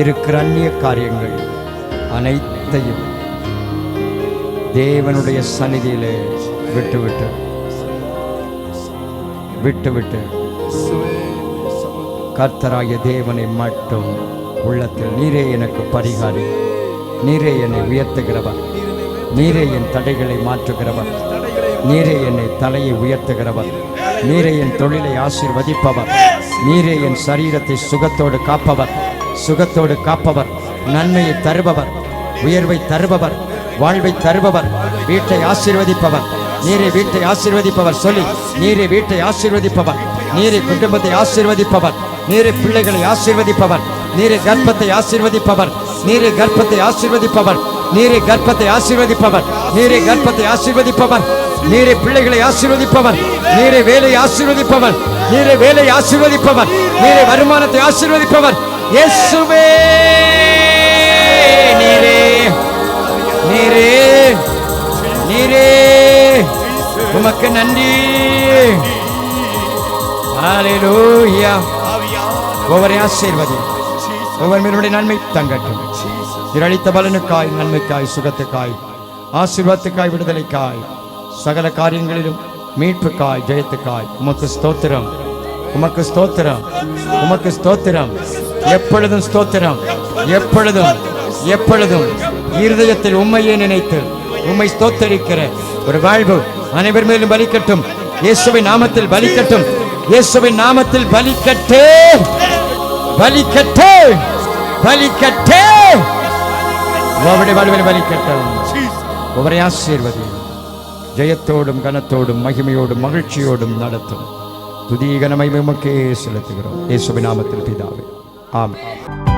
Speaker 2: இருக்கிற அந்நிய காரியங்கள் அனைத்தையும் தேவனுடைய சந்நிதியிலே விட்டுவிட்டு விட்டுவிட்டு கர்த்தராகிய தேவனை மட்டும் உள்ளத்தில், நீரே எனக்கு பரிகாரி, நீரே என்னை உயர்த்துகிறவர், நீரே என் தடைகளை மாற்றுகிறவர், நீரே என்னை தலையை உயர்த்துகிறவர், நீரே என் தொழிலை ஆசீர்வதிப்பவர், நீரே என் சரீரத்தை சுகத்தோடு காப்பவர், சுகத்தோடு காப்பவர், நன்மையை தருபவர், உயர்வை தருபவர், வாழ்வை தருபவர், வீட்டை ஆசீர்வதிப்பவர். நீரே வீட்டை ஆசீர்வதிப்பவர். சொல்லி, நீரே வீட்டை ஆசீர்வதிப்பவர், நீரே குடும்பத்தை ஆசீர்வதிப்பவர், நீரே பிள்ளைகளை ஆசீர்வதிப்பவர், நீரே கர்ப்பத்தை ஆசீர்வதிப்பவர், நீரே கர்ப்பத்தை ஆசீர்வதிப்பவர், நீரே கர்ப்பத்தை ஆசீர்வதிப்பவர், நீரே கர்ப்பத்தை ஆசீர்வதிப்பவர், நீரே பிள்ளைகளை ஆசீர்வதிப்பவர், நீரே வேலை ஆசீர்வதிப்பவர், நீரே வேலை ஆசீர்வதிப்பவர், நீரே வருமானத்தை ஆசீர்வதிப்பவர். இயேசுவே, நீரே நீரே நீரே, உமக்கு நன்றி. ஹல்லேலூயா. ஒவ்வொரு ஆசீர்வதி, ஒவ்வொரு மீனுடைய நன்மை தங்கட்டும். அளித்த பலனுக்காய், நன்மைக்காய், சுகத்துக்காய், ஆசீர்வாதத்துக்காய், விடுதலைக்காய், சகல காரியங்களிலும் மீட்புக்காய், ஜெயத்துக்காய் உமக்கு ஸ்தோத்திரம், உமக்கு ஸ்தோத்திரம், உமக்கு ஸ்தோத்திரம். எப்பொழுதும் ஸ்தோத்திரம், எப்பொழுதும் எப்பொழுதும் இருதயத்தில் உம்மையே நினைத்து உம்மை ஸ்தோத்தரிக்கிற ஒரு வாழ்வு அனைவர் மேலும் பலிக்கட்டும். இயேசுவின் நாமத்தில் பலிக்கட்டும். இயேசுவின் நாமத்தில் பலிக்கட்டே, பலிக்கட்டே, பலிக்கட்டே. அவருடைய வாழ்வில் பலிக்கட்டும். ஒவ்வொரு ஆசீர்வதி ஜெயத்தோடும் கனத்தோடும் மகிமையோடும் மகிழ்ச்சியோடும் நடத்தும். துதி கனமை உமக்கே செலுத்துகிறோம். இயேசுவின் நாமத்தில் பிதாவே, ஆமென்.